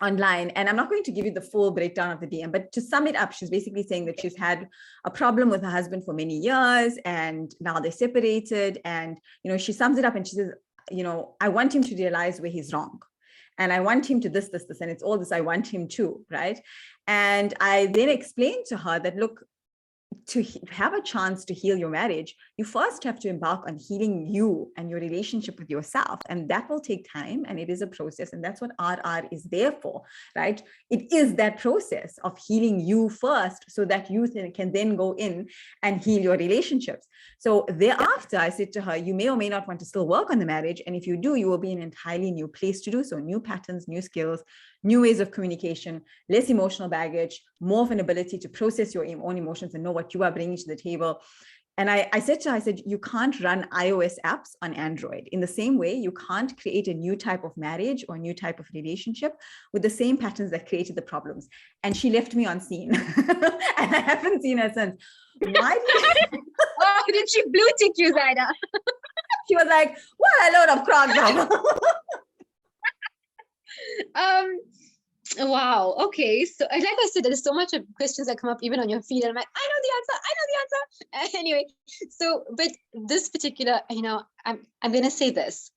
online, and I'm not going to give you the full breakdown of the DM, but to sum it up, she's basically saying that she's had a problem with her husband for many years, and now they're separated. And, you know, she sums it up and she says, you know, I want him to realize where he's wrong. And I want him to this, and it's all this I want him to, right? And I then explained to her that, look, to have a chance to heal your marriage, you first have to embark on healing you and your relationship with yourself. And that will take time, and it is a process. And that's what RR is there for, right? It is that process of healing you first, so that you can then go in and heal your relationships. So thereafter, I said to her, you may or may not want to still work on the marriage. And if you do, you will be in an entirely new place to do so. New patterns, new skills, new ways of communication, less emotional baggage, more of an ability to process your own emotions and know what you are bringing to the table. And I said to her, I said, you can't run iOS apps on Android. In the same way, you can't create a new type of marriage or new type of relationship with the same patterns that created the problems. And she left me on scene. And I haven't seen her since. Why did she blue tick you, Zaahida? She was like, what a load of crap. Wow. Okay. So like I said, there's so much of questions that come up even on your feed. And I'm like, I know the answer. Anyway, so, but this particular, you know, I'm going to say this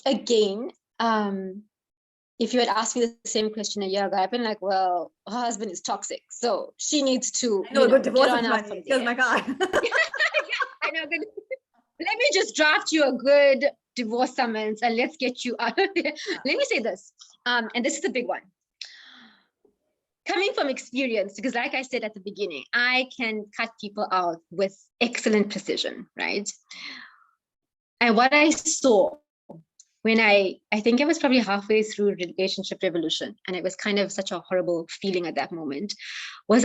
again. If you had asked me the same question a year ago, I've been like, well, her husband is toxic, so she needs to, I know, a good divorce get on out from there. Oh my God. I know. Let me just draft you a good divorce summons and let's get you out of there. Let me say this, and this is the big one. Coming from experience, because like I said at the beginning, I can cut people out with excellent precision, right? And what I saw when I think I was probably halfway through Relationship Revolution, and it was kind of such a horrible feeling at that moment, was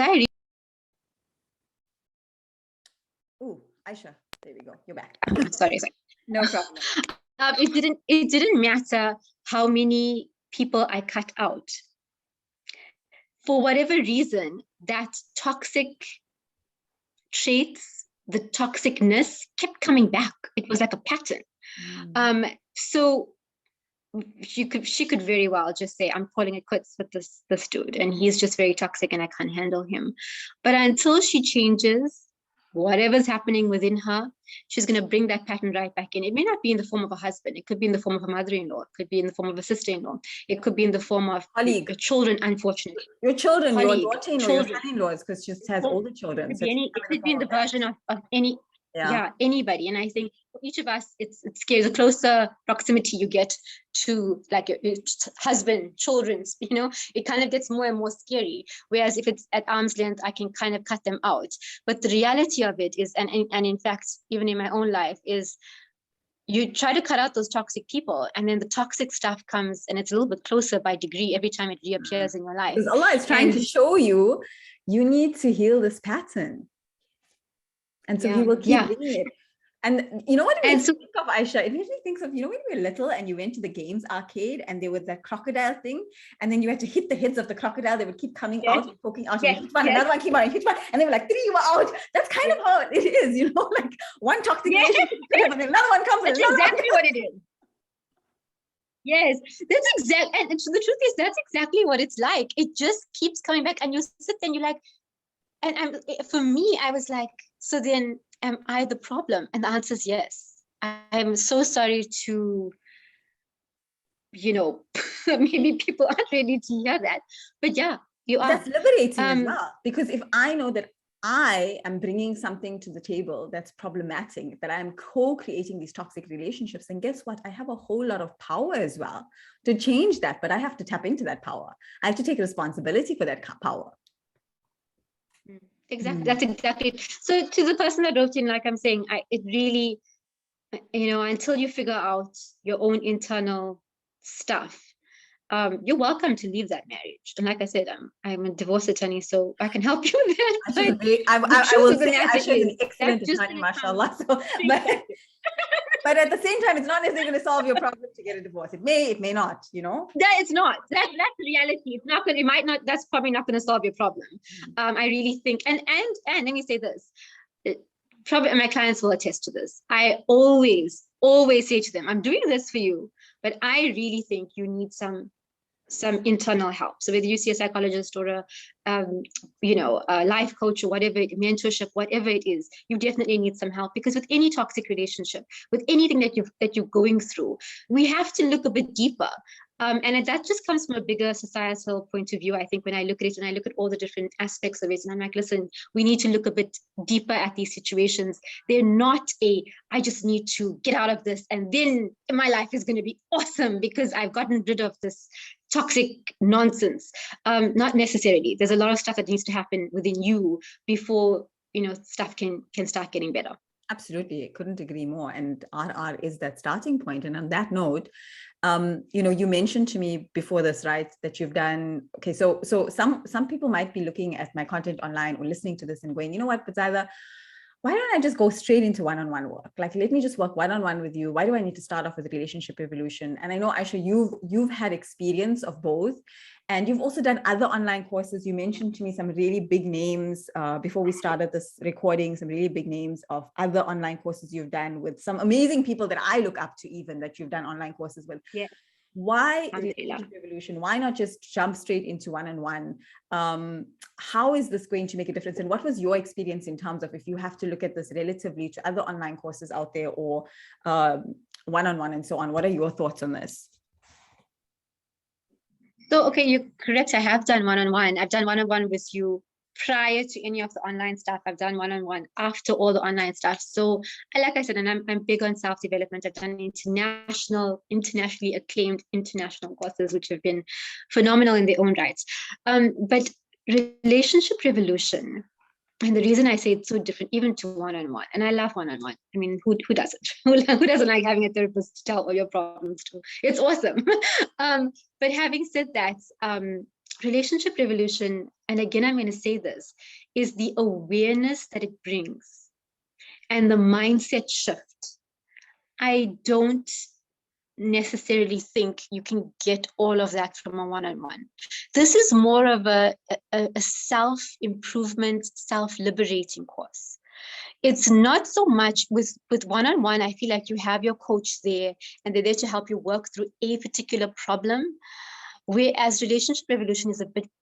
Oh, Ayesha, there we go. You're back. Sorry. No problem. It didn't matter how many people I cut out. For whatever reason, that toxic traits, the toxicness kept coming back. It was like a pattern. So she could very well just say, I'm calling it quits with this dude, and he's just very toxic and I can't handle him. But until she changes whatever's happening within her, she's going to bring that pattern right back in. It may not be in the form of a husband. It could be in the form of a mother-in-law. It could be in the form of a sister-in-law. It could be in the form of your children, unfortunately. Your children, your daughter-in-law, your son-in-laws, because she has older children. It could be in the version of any, anybody. And I think for each of us, it's scary. The closer proximity you get to like your husband, children, you know, it kind of gets more and more scary. Whereas if it's at arm's length, I can kind of cut them out. But the reality of it is, and in fact, even in my own life, is you try to cut out those toxic people, and then the toxic stuff comes, and it's a little bit closer by degree every time it reappears in your life. Because Allah is trying to show you, you need to heal this pattern. And so he will keep bringing it. And you know what it makes me think of, Ayesha? It makes me think of, you know, when you were little and you went to the games arcade and there was that crocodile thing, and then you had to hit the heads of the crocodile. They would keep coming out and poking out. And hit one, another one came out, and hit one, and they were like, 3 were out. That's kind of how it is, you know, like one toxic relationship, and then another one comes. That's exactly what it is. Yes, that's exactly, and the truth is, that's exactly what it's like. It just keeps coming back, and you sit there and you're like, and for me, I was like, so then am I the problem? And the answer is yes. I'm so sorry to, you know, maybe people aren't ready to hear that, but yeah, you are. That's liberating as well, because if I know that I am bringing something to the table that's problematic, that I'm co-creating these toxic relationships, and guess what? I have a whole lot of power as well to change that, but I have to tap into that power. I have to take responsibility for that power. Exactly. That's exactly it. So to the person that wrote in, like I'm saying, it really, until you figure out your own internal stuff, you're welcome to leave that marriage. And like I said, I'm a divorce attorney, so I can help you with that. But the I truth will of the say matter Ayesha is an is excellent that's just attorney, going to come mashallah. So, but at the same time, it's not necessarily going to solve your problem to get a divorce. It may not, That it's not. That's the reality. It's not going. It might not. That's probably not going to solve your problem. I really think. And let me say this. Probably my clients will attest to this. I always say to them, I'm doing this for you, but I really think you need some internal help. So whether you see a psychologist or a life coach or whatever, mentorship, whatever it is, you definitely need some help, because with any toxic relationship, with anything that you're going through, we have to look a bit deeper. And that just comes from a bigger societal point of view. I think when I look at it and I look at all the different aspects of it, and I'm like, listen, we need to look a bit deeper at these situations. They're not I just need to get out of this and then my life is going to be awesome because I've gotten rid of this toxic nonsense. Not necessarily. There's a lot of stuff that needs to happen within you before stuff can start getting better. Absolutely, I couldn't agree more. And RR is that starting point. And on that note, you mentioned to me before this, right, that you've done, okay, so some people might be looking at my content online or listening to this and going, you know what, but Zaahida, why don't I just go straight into one-on-one work? Like, let me just work one-on-one with you. Why do I need to start off with relationship evolution? And I know, Ayesha, you've had experience of both, and you've also done other online courses. You mentioned to me some really big names before we started this recording, some really big names of other online courses you've done with some amazing people that I look up to, even that you've done online courses with. Yeah. Why relationship evolution? Why not just jump straight into one-on-one? How is this going to make a difference? And what was your experience in terms of, if you have to look at this relatively to other online courses out there or one-on-one and so on? What are your thoughts on this? So, okay, you're correct. I have done one-on-one. I've done one-on-one with you prior to any of the online stuff. I've done one-on-one after all the online stuff. So like I said, and I'm big on self-development. I've done internationally acclaimed international courses, which have been phenomenal in their own rights. But relationship revolution, and the reason I say it's so different, even to one-on-one, and I love one-on-one. I mean, who doesn't? Who doesn't like having a therapist to tell all your problems to? It's awesome. But having said that, relationship revolution, and again, I'm going to say this, is the awareness that it brings and the mindset shift. I don't necessarily think you can get all of that from a one-on-one. This is more of a self-improvement, self-liberating course. It's not so much with one-on-one. I feel like you have your coach there and they're there to help you work through a particular problem. Whereas relationship revolution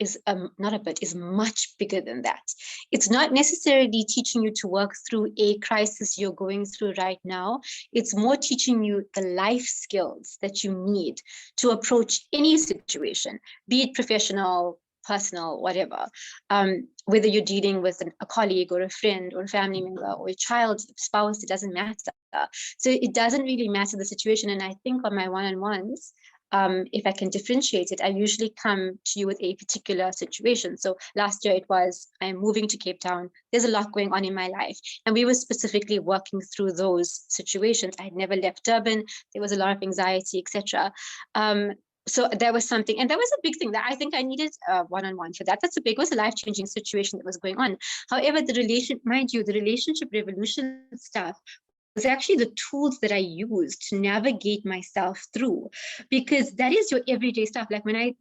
is much bigger than that. It's not necessarily teaching you to work through a crisis you're going through right now. It's more teaching you the life skills that you need to approach any situation, be it professional, personal, whatever. Whether you're dealing with a colleague or a friend or a family member or a child, spouse, it doesn't matter. So it doesn't really matter the situation. And I think on my one-on-ones, if I can differentiate it, I usually come to you with a particular situation. So last year it was, I'm moving to Cape Town. There's a lot going on in my life. And we were specifically working through those situations. I had never left Durban. There was a lot of anxiety, etc. So there was something, and that was a big thing that I think I needed one-on-one for that. It was a life-changing situation that was going on. However, the relationship revolution stuff was actually the tools that I used to navigate myself through, because that is your everyday stuff. Like when I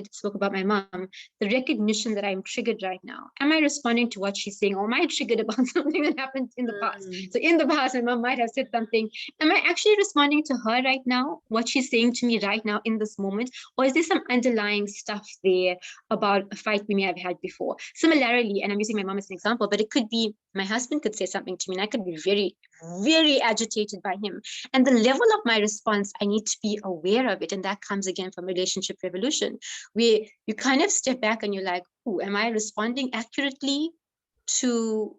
spoke about my mom, the recognition that I'm triggered right now. Am I responding to what she's saying, or am I triggered about something that happened in the past? So in the past, my mom might have said something. Am I actually responding to her right now, what she's saying to me right now in this moment? Or is there some underlying stuff there about a fight we may have had before? Similarly, and I'm using my mom as an example, but it could be my husband could say something to me and I could be very, very agitated by him. And the level of my response, I need to be aware of it. And that comes again from relationship revolution, where you kind of step back and you're like, oh, am I responding accurately to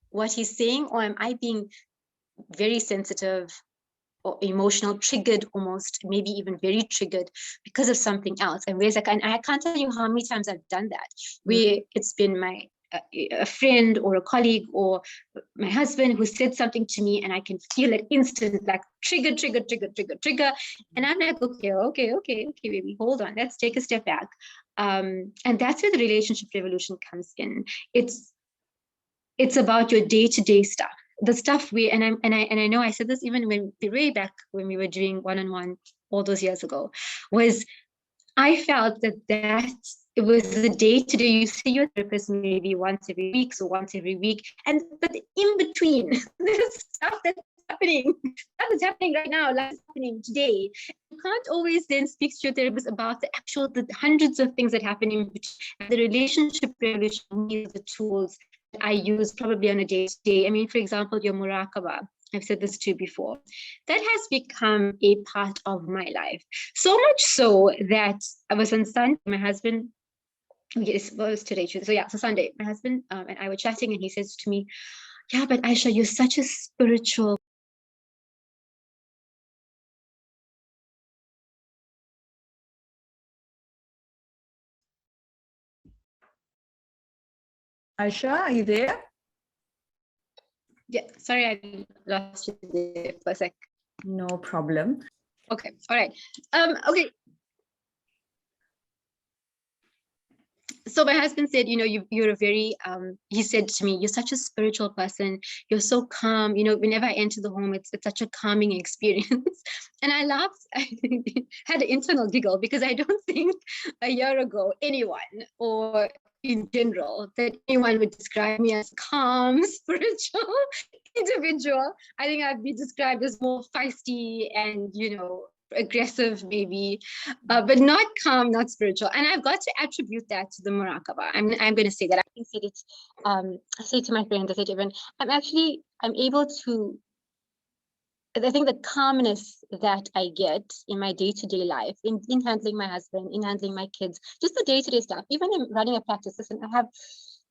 what he's saying? Or am I being very sensitive or emotional, triggered almost, maybe even very triggered because of something else? And whereas I can't tell you how many times I've done that, where it's been my a friend or a colleague or my husband who said something to me, and I can feel it instant, like trigger. And I'm like, okay, baby, hold on, let's take a step back. And that's where the relationship revolution comes in. It's about your day-to-day stuff, the stuff I know I said this even when way back when we were doing one-on-one all those years ago, was I felt that it was the day-to-day. You see your therapist maybe once every week, so once every week, but in between, there's stuff that's happening. That is happening right now, like it's happening today. You can't always then speak to your therapist about the hundreds of things that happen in between. The relationship revolution needs the tools that I use probably on a day-to-day. I mean, for example, your muraqabah. I've said this to you before. That has become a part of my life. So much so that I was on Sunday, my husband, yes, what was today? So Sunday, my husband and I were chatting, and he says to me, yeah, but Ayesha, you're such a spiritual. Ayesha, are you there? Yeah, sorry, I lost you there for a sec. No problem. Okay, all right. Okay. So my husband said, you're a very, he said to me, you're such a spiritual person. You're so calm. Whenever I enter the home, it's such a calming experience. And I laughed, I had an internal giggle, because I don't think a year ago, anyone or in general, that anyone would describe me as calm, spiritual individual. I think I'd be described as more feisty and, aggressive maybe, but not calm, not spiritual. And I've got to attribute that to the muraqabah. I'm going to say that. I can say it. I say to my friends, I say to everyone, I'm able to. I think the calmness that I get in my day-to-day life, in handling my husband, in handling my kids, just the day-to-day stuff, even in running a practice. Listen, I have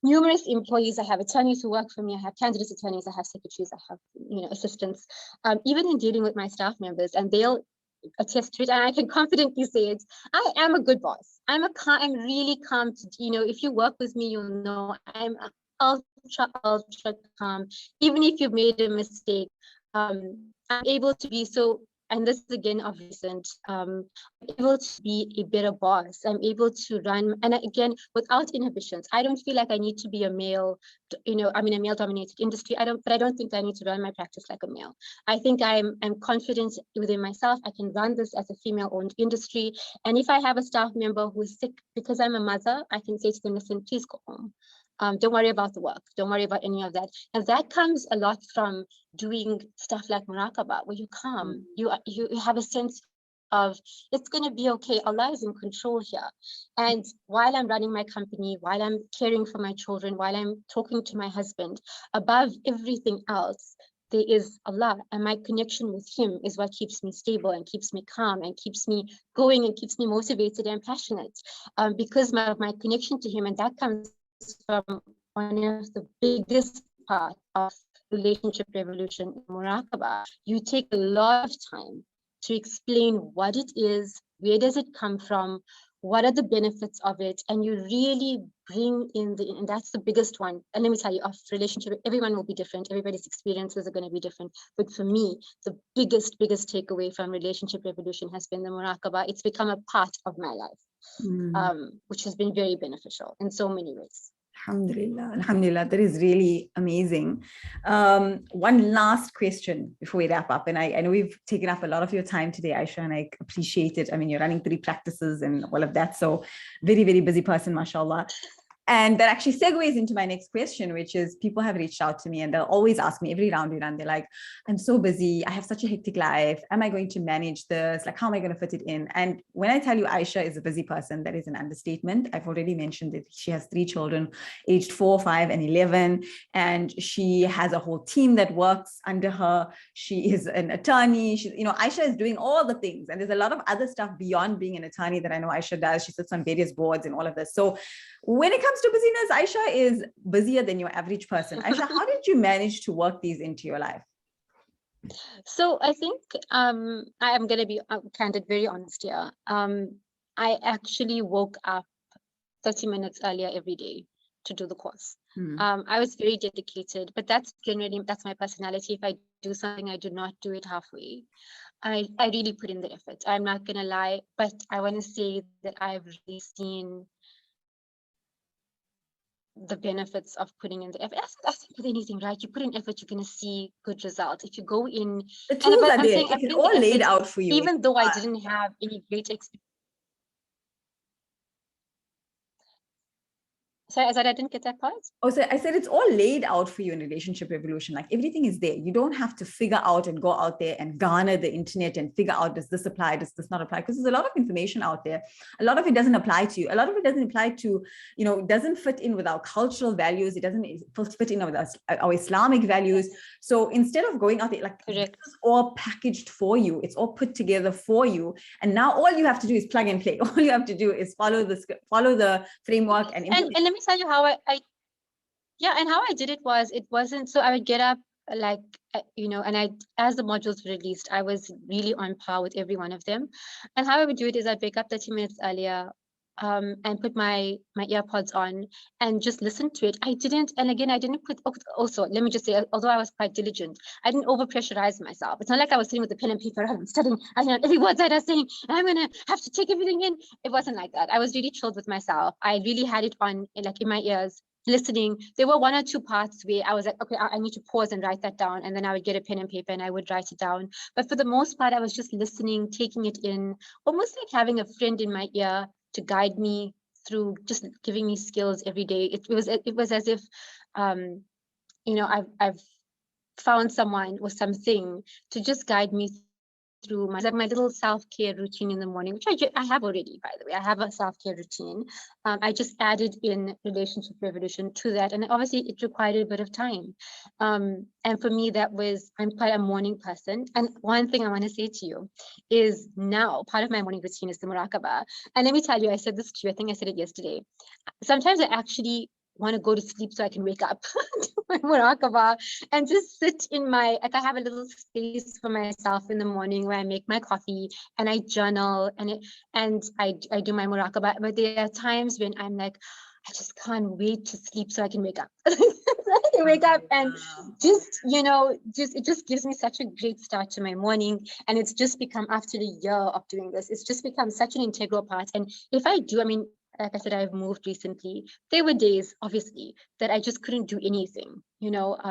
numerous employees. I have attorneys who work for me. I have candidate attorneys. I have secretaries. I have, assistants. Even in dealing with my staff members, and they'll attest to it, and I can confidently say it. I am a good boss. I'm really calm. If you work with me, you'll know I'm ultra calm. Even if you've made a mistake, I'm able to be so. And this is again of recent. I'm able to be a better boss. I'm able to run, and again, without inhibitions. I don't feel like I need to be a male. I'm in a male-dominated industry. But I don't think I need to run my practice like a male. I think I'm confident within myself. I can run this as a female-owned industry. And if I have a staff member who is sick because I'm a mother, I can say to them, listen, please go home. Don't worry about the work. Don't worry about any of that. And that comes a lot from doing stuff like muraqabah, where you're calm. You have a sense of, it's going to be okay. Allah is in control here. And while I'm running my company, while I'm caring for my children, while I'm talking to my husband, above everything else, there is Allah, and my connection with Him is what keeps me stable and keeps me calm and keeps me going and keeps me motivated and passionate, because my connection to Him. And that comes from one of the biggest part of relationship revolution, muraqabah. You take a lot of time to explain what it is, where does it come from, what are the benefits of it, and you really bring in and that's the biggest one. And let me tell you, of relationship, everyone will be different. Everybody's experiences are going to be different. But for me, the biggest takeaway from relationship revolution has been the muraqabah. It's become a part of my life, which has been very beneficial in so many ways. Alhamdulillah, that is really amazing. One last question before we wrap up, and I know we've taken up a lot of your time today, Ayesha, and I appreciate it. I mean, you're running 3 practices and all of that, so very, very busy person, mashallah. And that actually segues into my next question, which is, people have reached out to me and they'll always ask me every round we run, they're like, I'm so busy. I have such a hectic life. Am I going to manage this? Like, how am I going to fit it in? And when I tell you Ayesha is a busy person, that is an understatement. I've already mentioned that she has 3 children, aged 4, 5, and 11. And she has a whole team that works under her. She is an attorney. Ayesha is doing all the things. And there's a lot of other stuff beyond being an attorney that I know Ayesha does. She sits on various boards and all of this. So when it comes to busyness, Ayesha is busier than your average person. Ayesha, how did you manage to work these into your life? So I think I am going to be candid, very honest here. I actually woke up 30 minutes earlier every day. to do the course. Mm. I was very dedicated, but that's my personality. If I do something, I do not do it halfway. I really put in the effort. I'm not gonna lie, but I want to say that I've really seen the benefits of putting in the effort. That's with anything, right? You put in effort, you're gonna see good results. If you go in, The and tools but are I'm there. saying I It put is in the all laid effort, out for you. even though I didn't have any great experience. Sorry, Azad, I didn't get that part. Oh, so I said it's all laid out for you in Relationship Revolution. Like everything is there. You don't have to figure out and go out there and garner the internet and figure out, does this apply? Does this not apply? Because there's a lot of information out there. A lot of it doesn't apply to you. A lot of it doesn't apply to, it doesn't fit in with our cultural values. It doesn't fit in with our Islamic values. So instead of going out there, like Correct. This is all packaged for you. It's all put together for you. And now all you have to do is plug and play. All you have to do is follow the framework and implement. And let me tell you how and how I did it was, it wasn't, so I would get up like, and as the modules were released, I was really on par with every one of them. And how I would do it is I'd wake up 30 minutes earlier, and put my earpods on and just listen to it. I didn't put, also, let me just say, although I was quite diligent, I didn't over pressurize myself. It's not like I was sitting with a pen and paper and studying, every word that I was saying, and I'm going to have to take everything in. It wasn't like that. I was really chilled with myself. I really had it on, like in my ears, listening. There were one or two parts where I was like, okay, I need to pause and write that down. And then I would get a pen and paper and I would write it down. But for the most part, I was just listening, taking it in, almost like having a friend in my ear to guide me through, just giving me skills every day. It was as if, I've found someone or something to just guide me through my little self-care routine in the morning, which I have already, by the way. I have a self-care routine. I just added in Relationship Revolution to that, and obviously it required a bit of time. And for me, I'm quite a morning person. And one thing I want to say to you is, now part of my morning routine is the muraqabah. And let me tell you, I said this to you, I think I said it yesterday. Sometimes I actually want to go to sleep so I can wake up to my muraqabah and just sit in I have a little space for myself in the morning where I make my coffee and I journal and I do my muraqabah. But there are times when I'm like, I just can't wait to sleep so I can wake up. I can wake up and it just gives me such a great start to my morning. And it's just become, after a year of doing this, it's just become such an integral part. And if I do, like I said, I've moved recently. There were days, obviously, that I just couldn't do anything,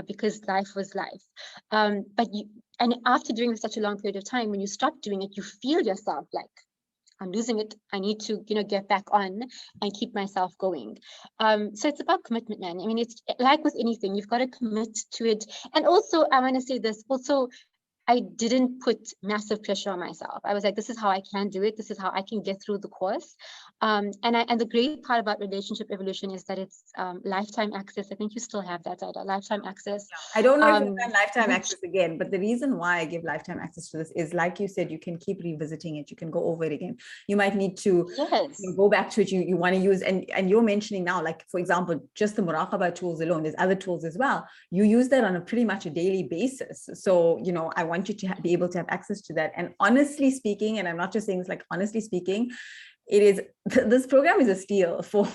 because life was life. And after doing such a long period of time, when you stop doing it, you feel yourself like, I'm losing it. I need to, get back on and keep myself going. So it's about commitment, man. It's like with anything, you've got to commit to it. And also, I want to say this, also, I didn't put massive pressure on myself. I was like, this is how I can do it. This is how I can get through the course. And the great part about Relationship Evolution is that it's lifetime access. I think you still have that, Zaahida, lifetime access. I don't know if you have lifetime access again, but the reason why I give lifetime access to this is, like you said, you can keep revisiting it. You can go over it again. You might need to go back to it. You want to use, and you're mentioning now, like, for example, just the muraqabah tools alone, there's other tools as well. You use that on a pretty much a daily basis. So, I want you to be able to have access to that. And honestly speaking, and I'm not just saying this, like, honestly speaking, this program is a steal for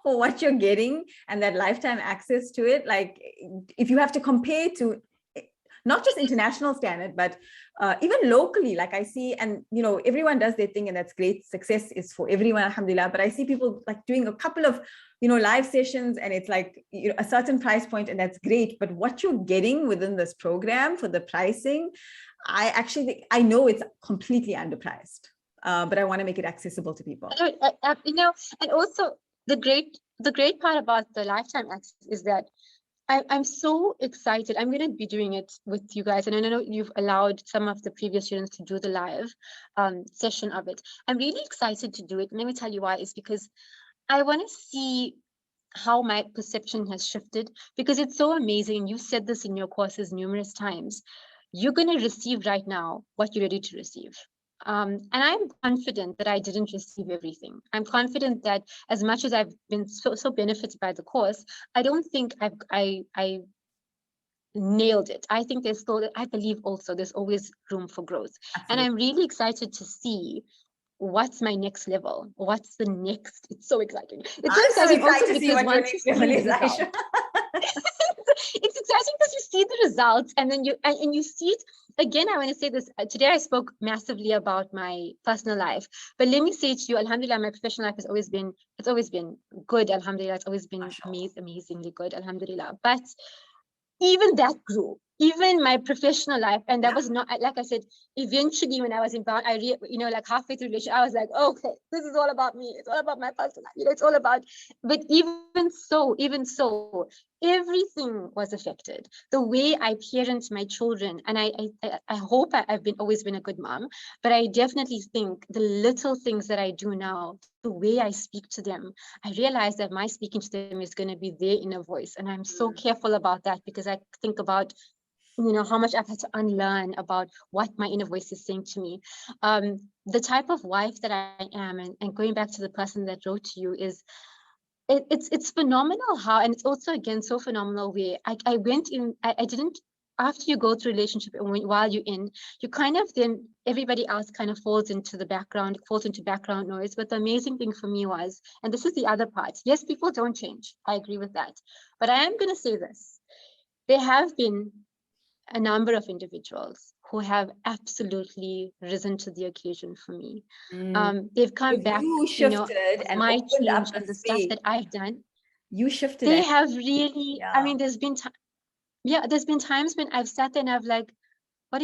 what you're getting, and that lifetime access to it. Like, if you have to compare to not just international standard, but even locally, like I see, and everyone does their thing, and that's great. Success is for everyone, alhamdulillah. But I see people like doing a couple of live sessions, and it's like a certain price point, and that's great. But what you're getting within this program for the pricing, I know it's completely underpriced. But I want to make it accessible to people. And also the great part about the lifetime access is that I'm so excited. I'm going to be doing it with you guys. And I know you've allowed some of the previous students to do the live session of it. I'm really excited to do it. And let me tell you why. It's because I want to see how my perception has shifted, because it's so amazing. You said this in your courses numerous times. You're going to receive right now what you're ready to receive. And I'm confident that I didn't receive everything. I'm confident that as much as I've been so benefited by the course, I don't think I nailed it. I think I believe also there's always room for growth. Absolutely. And I'm really excited to see what's my next level? What's the next? It's so exciting. It's so I'm so exciting also excited to see because what your once you next see level the is, results, Ayesha. it's exciting because you see the results, and then and you see it again. I want to say this today. I spoke massively about my personal life, but let me say to you, alhamdulillah, my professional life has always been, it's always been good, alhamdulillah. It's always been amazingly good, alhamdulillah. But even that grew, even my professional life. And that was not, like I said, eventually when I was inbound, like halfway through the relationship, I was like, okay, this is all about me. It's all about my personal life. It's all about, but even so, everything was affected. The way I parent my children, and I hope I've always been a good mom, but I definitely think the little things that I do now, the way I speak to them, I realize that my speaking to them is going to be their inner voice. And I'm so careful about that, because I think about, how much I've had to unlearn about what my inner voice is saying to me. The type of wife that I am, and going back to the person that wrote to you, is it's phenomenal how, and it's also again so phenomenal where I went in, I didn't, after you go through a relationship and while you're in, you kind of, then everybody else kind of falls into the background, falls into background noise. But the amazing thing for me was, and this is the other part, yes, people don't change. I agree with that. But I am going to say this. There have been a number of individuals who have absolutely risen to the occasion for me. They've come back, You shifted and my opened change up the and the stuff space. that I've done. You shifted They and have really, I yeah. mean, there's been times when I've sat there and I've like, I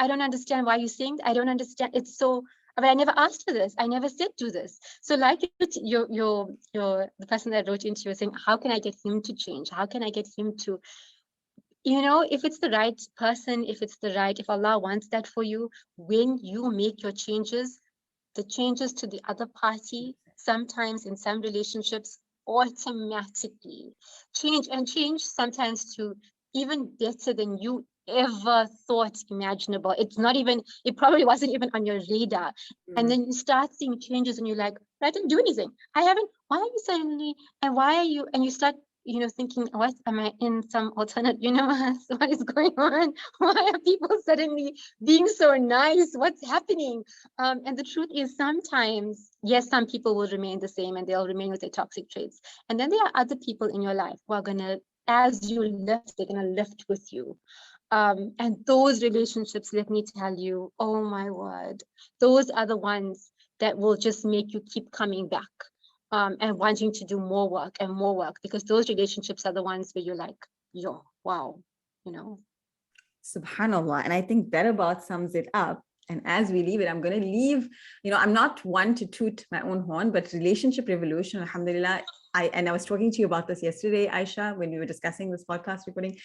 don't understand why you're saying that. I don't understand. It's so, but I never asked for this. I never said do this. So like the person that wrote into you saying, how can I get him to change? How can I get him to, if it's the right person, if Allah wants that for you, when you make your changes, the changes to the other party, sometimes in some relationships, automatically change sometimes to even better than you ever thought imaginable. It probably wasn't even on your radar. And then you start seeing changes and you're like, I didn't do anything. Why are you suddenly, and you start thinking, what am I in some alternate universe? What is going on? Why are people suddenly being so nice? What's happening? And the truth is, sometimes, yes, some people will remain the same and they'll remain with their toxic traits. And then there are other people in your life who are gonna, as you lift, they're gonna lift with you. And those relationships, let me tell you, oh my word, those are the ones that will just make you keep coming back. And wanting to do more work and more work, because those relationships are the ones where you're like, yo, wow, Subhanallah. And I think that about sums it up. And as we leave it, I'm going to leave, I'm not one to toot my own horn, but relationship revolution, alhamdulillah. I was talking to you about this yesterday, Ayesha, when we were discussing this podcast recording.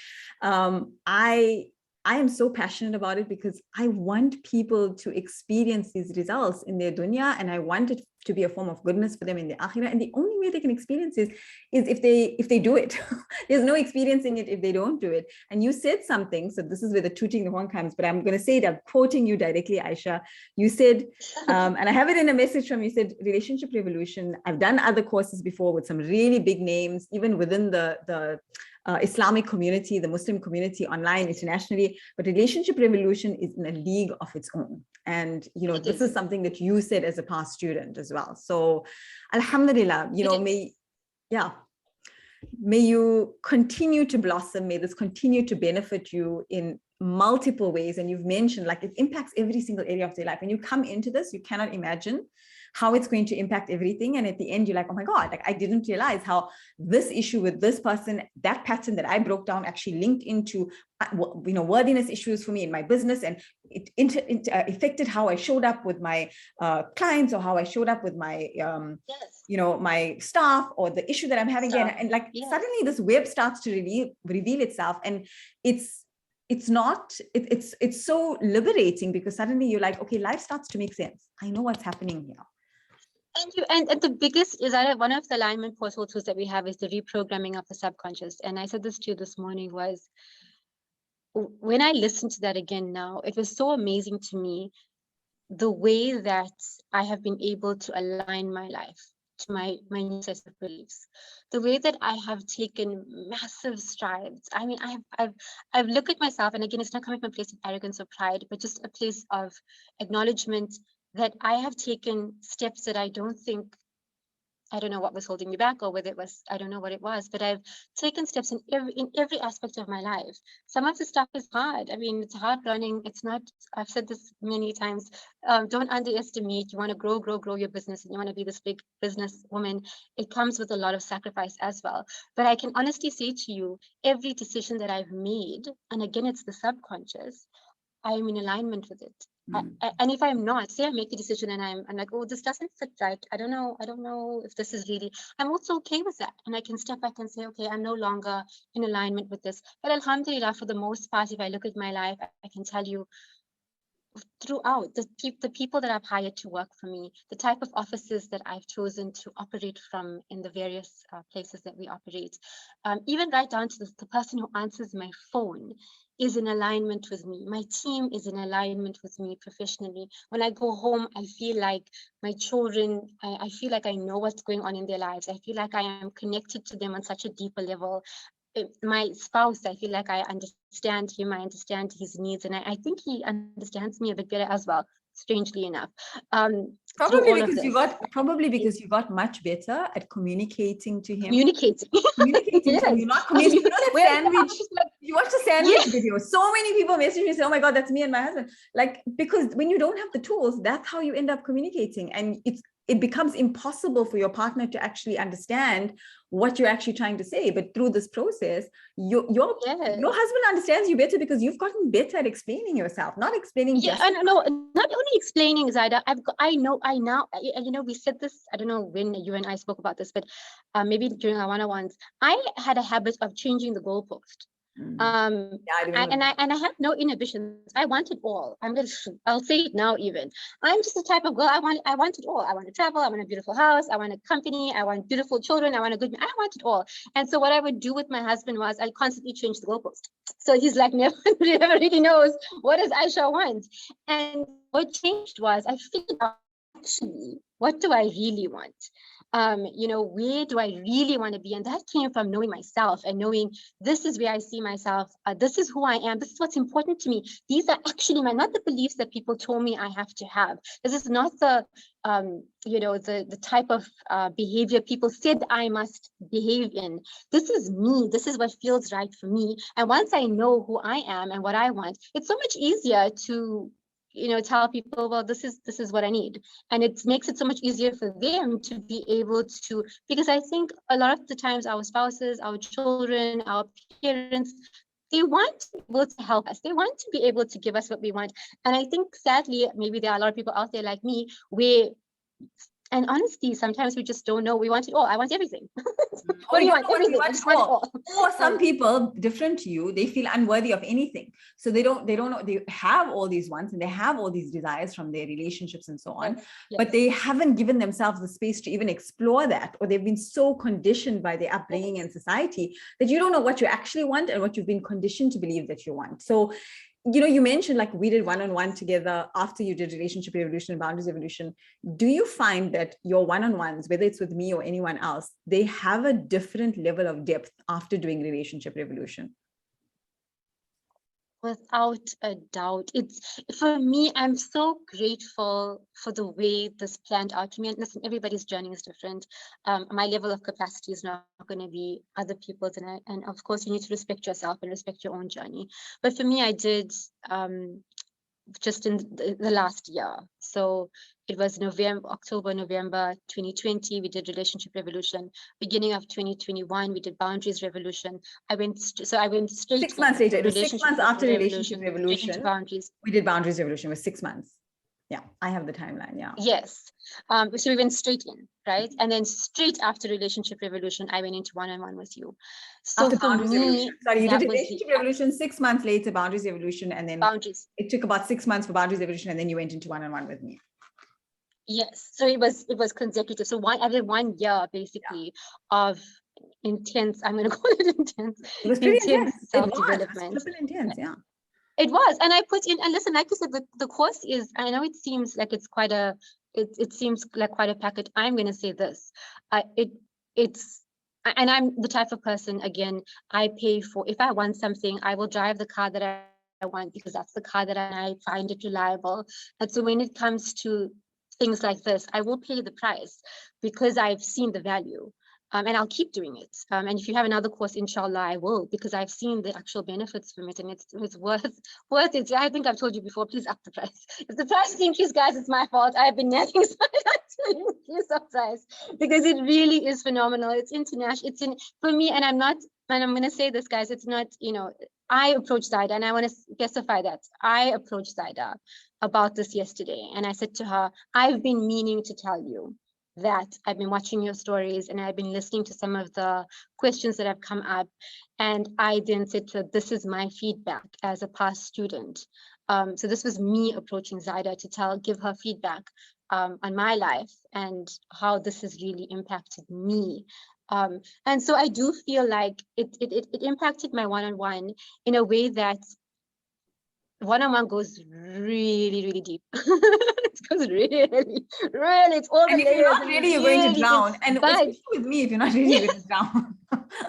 I am so passionate about it because I want people to experience these results in their dunya, and I want it to be a form of goodness for them in the akhirah. And the only way they can experience is if they do it. There's no experiencing it if they don't do it. And you said something, so this is where the tooting the horn comes, but I'm going to say it, I'm quoting you directly, Ayesha. You said, and I have it in a message from you, said, relationship revolution. I've done other courses before with some really big names, even within the Islamic community, the Muslim community online, internationally, but relationship revolution is in a league of its own. And, this is something that you said as a past student as well. So alhamdulillah, may you continue to blossom. May this continue to benefit you in multiple ways. And you've mentioned, like, it impacts every single area of their life. When you come into this, you cannot imagine how it's going to impact everything. And at the end, you're like, oh my God, like, I didn't realize how this issue with this person, that pattern that I broke down, actually linked into, worthiness issues for me in my business. And it affected how I showed up with my clients, or how I showed up with my, my staff, or the issue that I'm having there. And suddenly this web starts to reveal itself. And it's so liberating, because suddenly you're like, okay, life starts to make sense. I know what's happening here. And the biggest is that one of the alignment portal tools that we have is the reprogramming of the subconscious. And I said this to you this morning, was when I listened to that again now, it was so amazing to me, the way that I have been able to align my life to my new set of beliefs, the way that I have taken massive strides. I mean, I've looked at myself, and again, it's not coming from a place of arrogance or pride, but just a place of acknowledgement that I have taken steps that I don't know what was holding me back, or whether it was, I don't know what it was, but I've taken steps in every aspect of my life. Some of the stuff is hard. I mean, it's hard running. It's not, I've said this many times, don't underestimate. You want to grow your business, and you want to be this big business woman. It comes with a lot of sacrifice as well. But I can honestly say to you, every decision that I've made, and again, it's the subconscious, I am in alignment with it. And if I'm not, say I make a decision and I'm like, oh, this doesn't fit right. I don't know if this is really, I'm also okay with that. And I can step back and say, okay, I'm no longer in alignment with this. But alhamdulillah, for the most part, if I look at my life, I can tell you throughout the people that I've hired to work for me, the type of offices that I've chosen to operate from in the various places that we operate, even right down to the person who answers my phone is in alignment with me. My team is in alignment with me professionally. When I go home, I feel like my children, I feel like I know what's going on in their lives. I feel like I am connected to them on such a deeper level. My spouse, I feel like I understand him, I understand his needs, and I think he understands me a bit better as well, strangely enough. Probably because you got much better at communicating to him. Communicating. Yes. So you're not communicating. You know that sandwich. You watch the sandwich Yes. video. So many people message me and say, "Oh my God, that's me and my husband." Like, because when you don't have the tools, that's how you end up communicating, and it becomes impossible for your partner to actually understand what you're actually trying to say. But through this process, your husband understands you better because you've gotten better at explaining yourself, not explaining. Yeah, and no, not only explaining, Zaahida. I now, you know, we said this. I don't know when you and I spoke about this, but maybe during our one-on-ones, I had a habit of changing the goalpost. And I have no inhibitions. I want it all. I'll say it now. Even I'm just the type of girl. I want it all. I want to travel. I want a beautiful house. I want a company. I want beautiful children. I want I want it all. And so what I would do with my husband was I constantly change the goalpost. So he's like never really knows what does Ayesha want. And what changed was I figured out actually what do I really want. You know, where do I really want to be? And that came from knowing myself and knowing this is where I see myself. This is who I am. This is what's important to me. These are actually not the beliefs that people told me I have to have. This is not the, you know, the type of behavior people said I must behave in. This is me. This is what feels right for me. And once I know who I am and what I want, it's so much easier to, you know, tell people, well, this is what I need. And it makes it so much easier for them to be able to, because I think a lot of the times our spouses, our children, our parents, they want to be able to help us. They want to be able to give us what we want. And I think sadly, maybe there are a lot of people out there like me where, and honestly, sometimes we just don't know. We want it all. I want everything. What do you want? Everything. I just want it all. Or some people different to you, they feel unworthy of anything. So they don't know, they have all these wants and they have all these desires from their relationships and so on, but they haven't given themselves the space to even explore that, or they've been so conditioned by their upbringing and society that you don't know what you actually want and what you've been conditioned to believe that you want. So, you know, you mentioned like we did one-on-one together after you did Relationship Revolution and Boundaries Evolution. Do you find that your one-on-ones, whether it's with me or anyone else, they have a different level of depth after doing Relationship Revolution? Without a doubt. It's, for me, I'm so grateful for the way this planned out to me. And listen, everybody's journey is different. My level of capacity is not going to be other people's. And of course, you need to respect yourself and respect your own journey. But for me, I did just in the last year. So it was October, November 2020, we did Relationship Revolution. Beginning of 2021, we did Boundaries Revolution. I went straight 6 months later. It was 6 months after Relationship Revolution. Boundaries. We did Boundaries Revolution. It was 6 months. Yeah, I have the timeline. Yeah. Yes. So we went straight in, right? And then straight after Relationship Revolution, I went into one-on-one with you. So after for Boundaries me, Revolution. Sorry, you did Relationship Revolution 6 months later, Boundaries Revolution, and then Boundaries. It took about 6 months for Boundaries Revolution, and then you went into one-on-one with me. Yes. So it was consecutive. So every 1 year basically of intense, I'm going to call it intense. It was pretty intense. Self-development. It was intense, yeah. It was, and I put in, and listen, like you said, the course is, I know it seems like it's quite a, it seems like quite a package. I'm going to say this, it's, and I'm the type of person, again, I pay for, if I want something, I will drive the car that I want because that's the car that I find it reliable. And so when it comes to things like this, I will pay the price because I've seen the value. And I'll keep doing it. And if you have another course, inshallah, I will, because I've seen the actual benefits from it, and it's worth it. I think I've told you before, please up the price. If the price is increased, guys, it's my fault. I've been nagging so to increase the price because it really is phenomenal. It's international. For me, and I'm going to say this, guys, it's not, I approached Zaahida, and I want to specify that. I approached Zaahida about this yesterday, and I said to her, I've been meaning to tell you that I've been watching your stories and I've been listening to some of the questions that have come up. And I then said to her, this is my feedback as a past student. So this was me approaching Zaahida to give her feedback on my life and how this has really impacted me. And so I do feel like it impacted my one-on-one in a way that one-on-one goes really, really deep. It goes really, really, it's all the layers. If you're not ready, you're going to drown. And especially with me, if you're not ready, you're going to drown.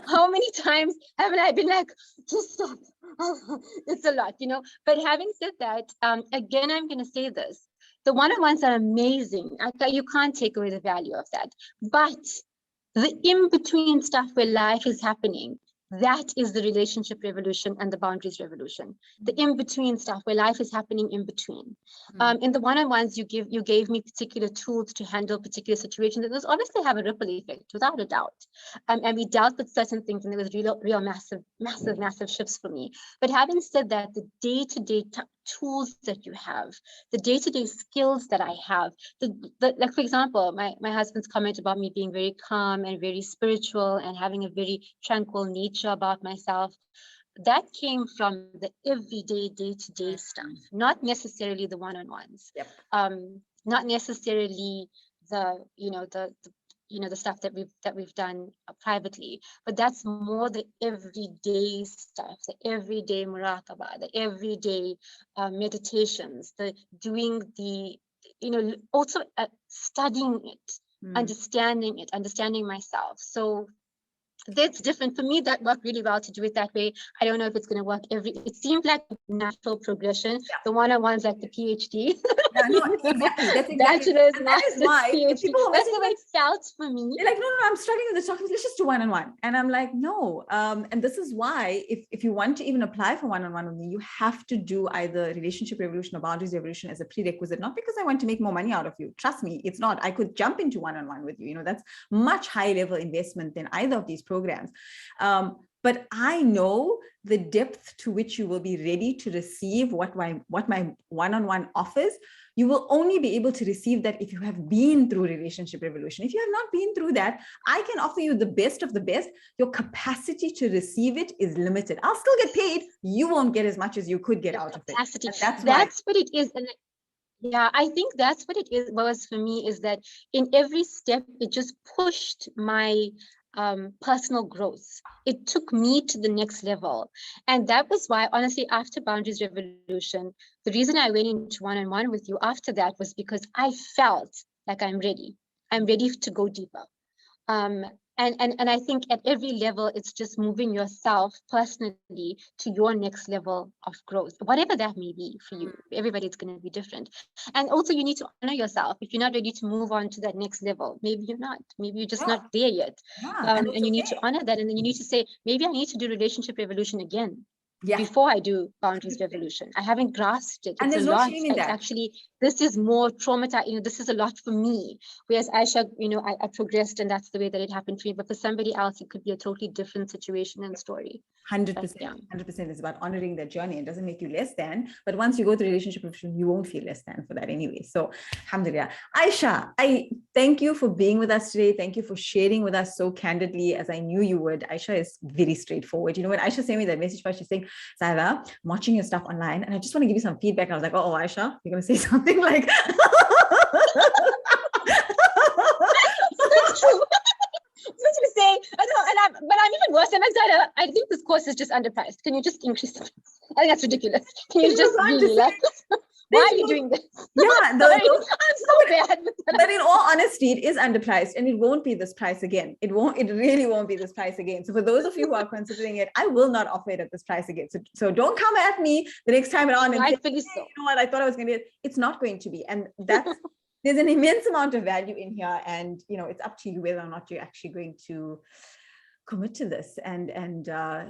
How many times haven't I been like, just stop? It's a lot, But having said that, again, I'm going to say this. The one-on-ones are amazing. You can't take away the value of that. But the in-between stuff where life is happening, that is the relationship revolution and the boundaries revolution. The in-between stuff where life is happening in between. In the one-on-ones, you gave me particular tools to handle particular situations. It was obviously have a ripple effect, without a doubt. And we dealt with certain things, and there was real massive shifts for me. But having said that, the day-to-day tools that you have, the day-to-day skills that I have, like for example, my husband's comment about me being very calm and very spiritual and having a very tranquil nature about myself, that came from the everyday, day-to-day stuff, not necessarily the one-on-ones. Yep. Not necessarily the stuff that we've done privately, but that's more the everyday stuff, the everyday muraqabah, the everyday meditations, the doing the, also studying it, understanding myself. So that's different for me. That worked really well to do it that way. I don't know if it's going to work it seemed like natural progression. Yeah. The one-on-ones like the PhD. Yeah, no, exactly. That's exactly. That is why people that's the way it felt for me. They're like, no, I'm struggling with this topic. Let's just do one-on-one. And I'm like, no. And this is why if you want to even apply for one-on-one with me, you have to do either relationship revolution or boundaries revolution as a prerequisite, not because I want to make more money out of you. Trust me, it's not. I could jump into one-on-one with you. That's much higher level investment than either of these programs. But I know the depth to which you will be ready to receive what my one-on-one offers. You will only be able to receive that if you have been through relationship revolution. If you have not been through that, I can offer you the best of the best. Your capacity to receive it is limited. I'll still get paid. You won't get as much as you could get out of it. That's what it is. And yeah, I think that's what it was for me, is that in every step, it just pushed my personal growth. It took me to the next level. And that was why, honestly, after Boundaries Revolution, the reason I went into one-on-one with you after that was because I felt like I'm ready. I'm ready to go deeper. And I think at every level, it's just moving yourself personally to your next level of growth, whatever that may be for you. Everybody's going to be different. And also you need to honor yourself. If you're not ready to move on to that next level, maybe you're not, maybe you're just not there yet. And you need to honor that. And then you need to say, maybe I need to do relationship revolution again. Before I do boundaries revolution. I haven't grasped it. It's a lot. It's actually, this is more traumatized. This is a lot for me. Whereas Ayesha, I progressed, and that's the way that it happened for me. But for somebody else, it could be a totally different situation and story. 100%. 100% is about honoring that journey. It doesn't make you less than, but once you go through relationship revolution, you won't feel less than for that anyway. So alhamdulillah. Ayesha, I thank you for being with us today. Thank you for sharing with us so candidly, as I knew you would. Ayesha is very straightforward. When Ayesha sent me that message first, she's saying, Zaahida, I'm watching your stuff online and I just want to give you some feedback. And I was like, oh, Ayesha, you're going to say something like... That's true. What you say? But I'm even worse. I'm like, Zaahida, I think this course is just underpriced. Can you just increase the price? I think that's ridiculous. Can you just be like, why are you doing this? Yeah, I'm so bad with that. But in all honesty, it is underpriced and it won't be this price again. It really won't be this price again. So for those of you who are considering it, I will not offer it at this price again. So don't come at me the next time around and say, Rightfully "Hey, so. you know what, I thought I was going to get it." It's not going to be. And there's an immense amount of value in here. And, you know, it's up to you whether or not you're actually going to commit to this and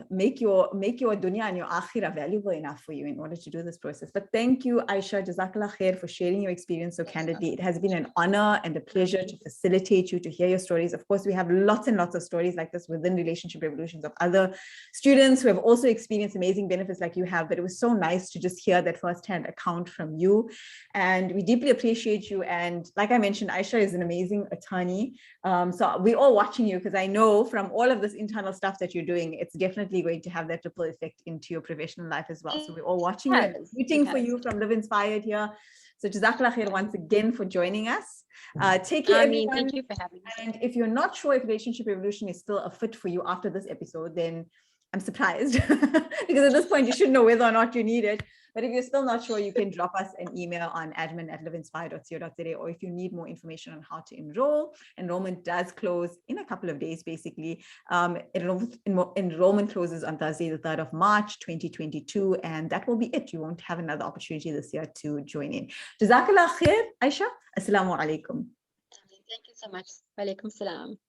make your dunya and your akhirah valuable enough for you in order to do this process. But thank you, Ayesha, Jazakallah khair, for sharing your experience so candidly. It has been an honor and a pleasure to facilitate you, to hear your stories. Of course, we have lots and lots of stories like this within Relationship Revolutions of other students who have also experienced amazing benefits like you have, but it was so nice to just hear that firsthand account from you. And we deeply appreciate you. And like I mentioned, Ayesha is an amazing attorney. So we're all watching you because I know from all of this internal stuff that you're doing, it's definitely going to have that ripple effect into your professional life as well. So we're all watching you and rooting for you from Live Inspired here. So Jazakallah khair once again for joining us. Take care, everyone. Thank you for having me. And if you're not sure if Relationship Revolution is still a fit for you after this episode, then I'm surprised because at this point you should know whether or not you need it. But if you're still not sure, you can drop us an email on admin@liveinspired.co.za, or if you need more information on how to enroll. Enrollment does close in a couple of days, basically. Enrollment closes on Thursday, the 3rd of March, 2022, and that will be it. You won't have another opportunity this year to join in. Jazakallah khair, Ayesha. Assalamu alaikum. Thank you so much. Wa alaikum salam.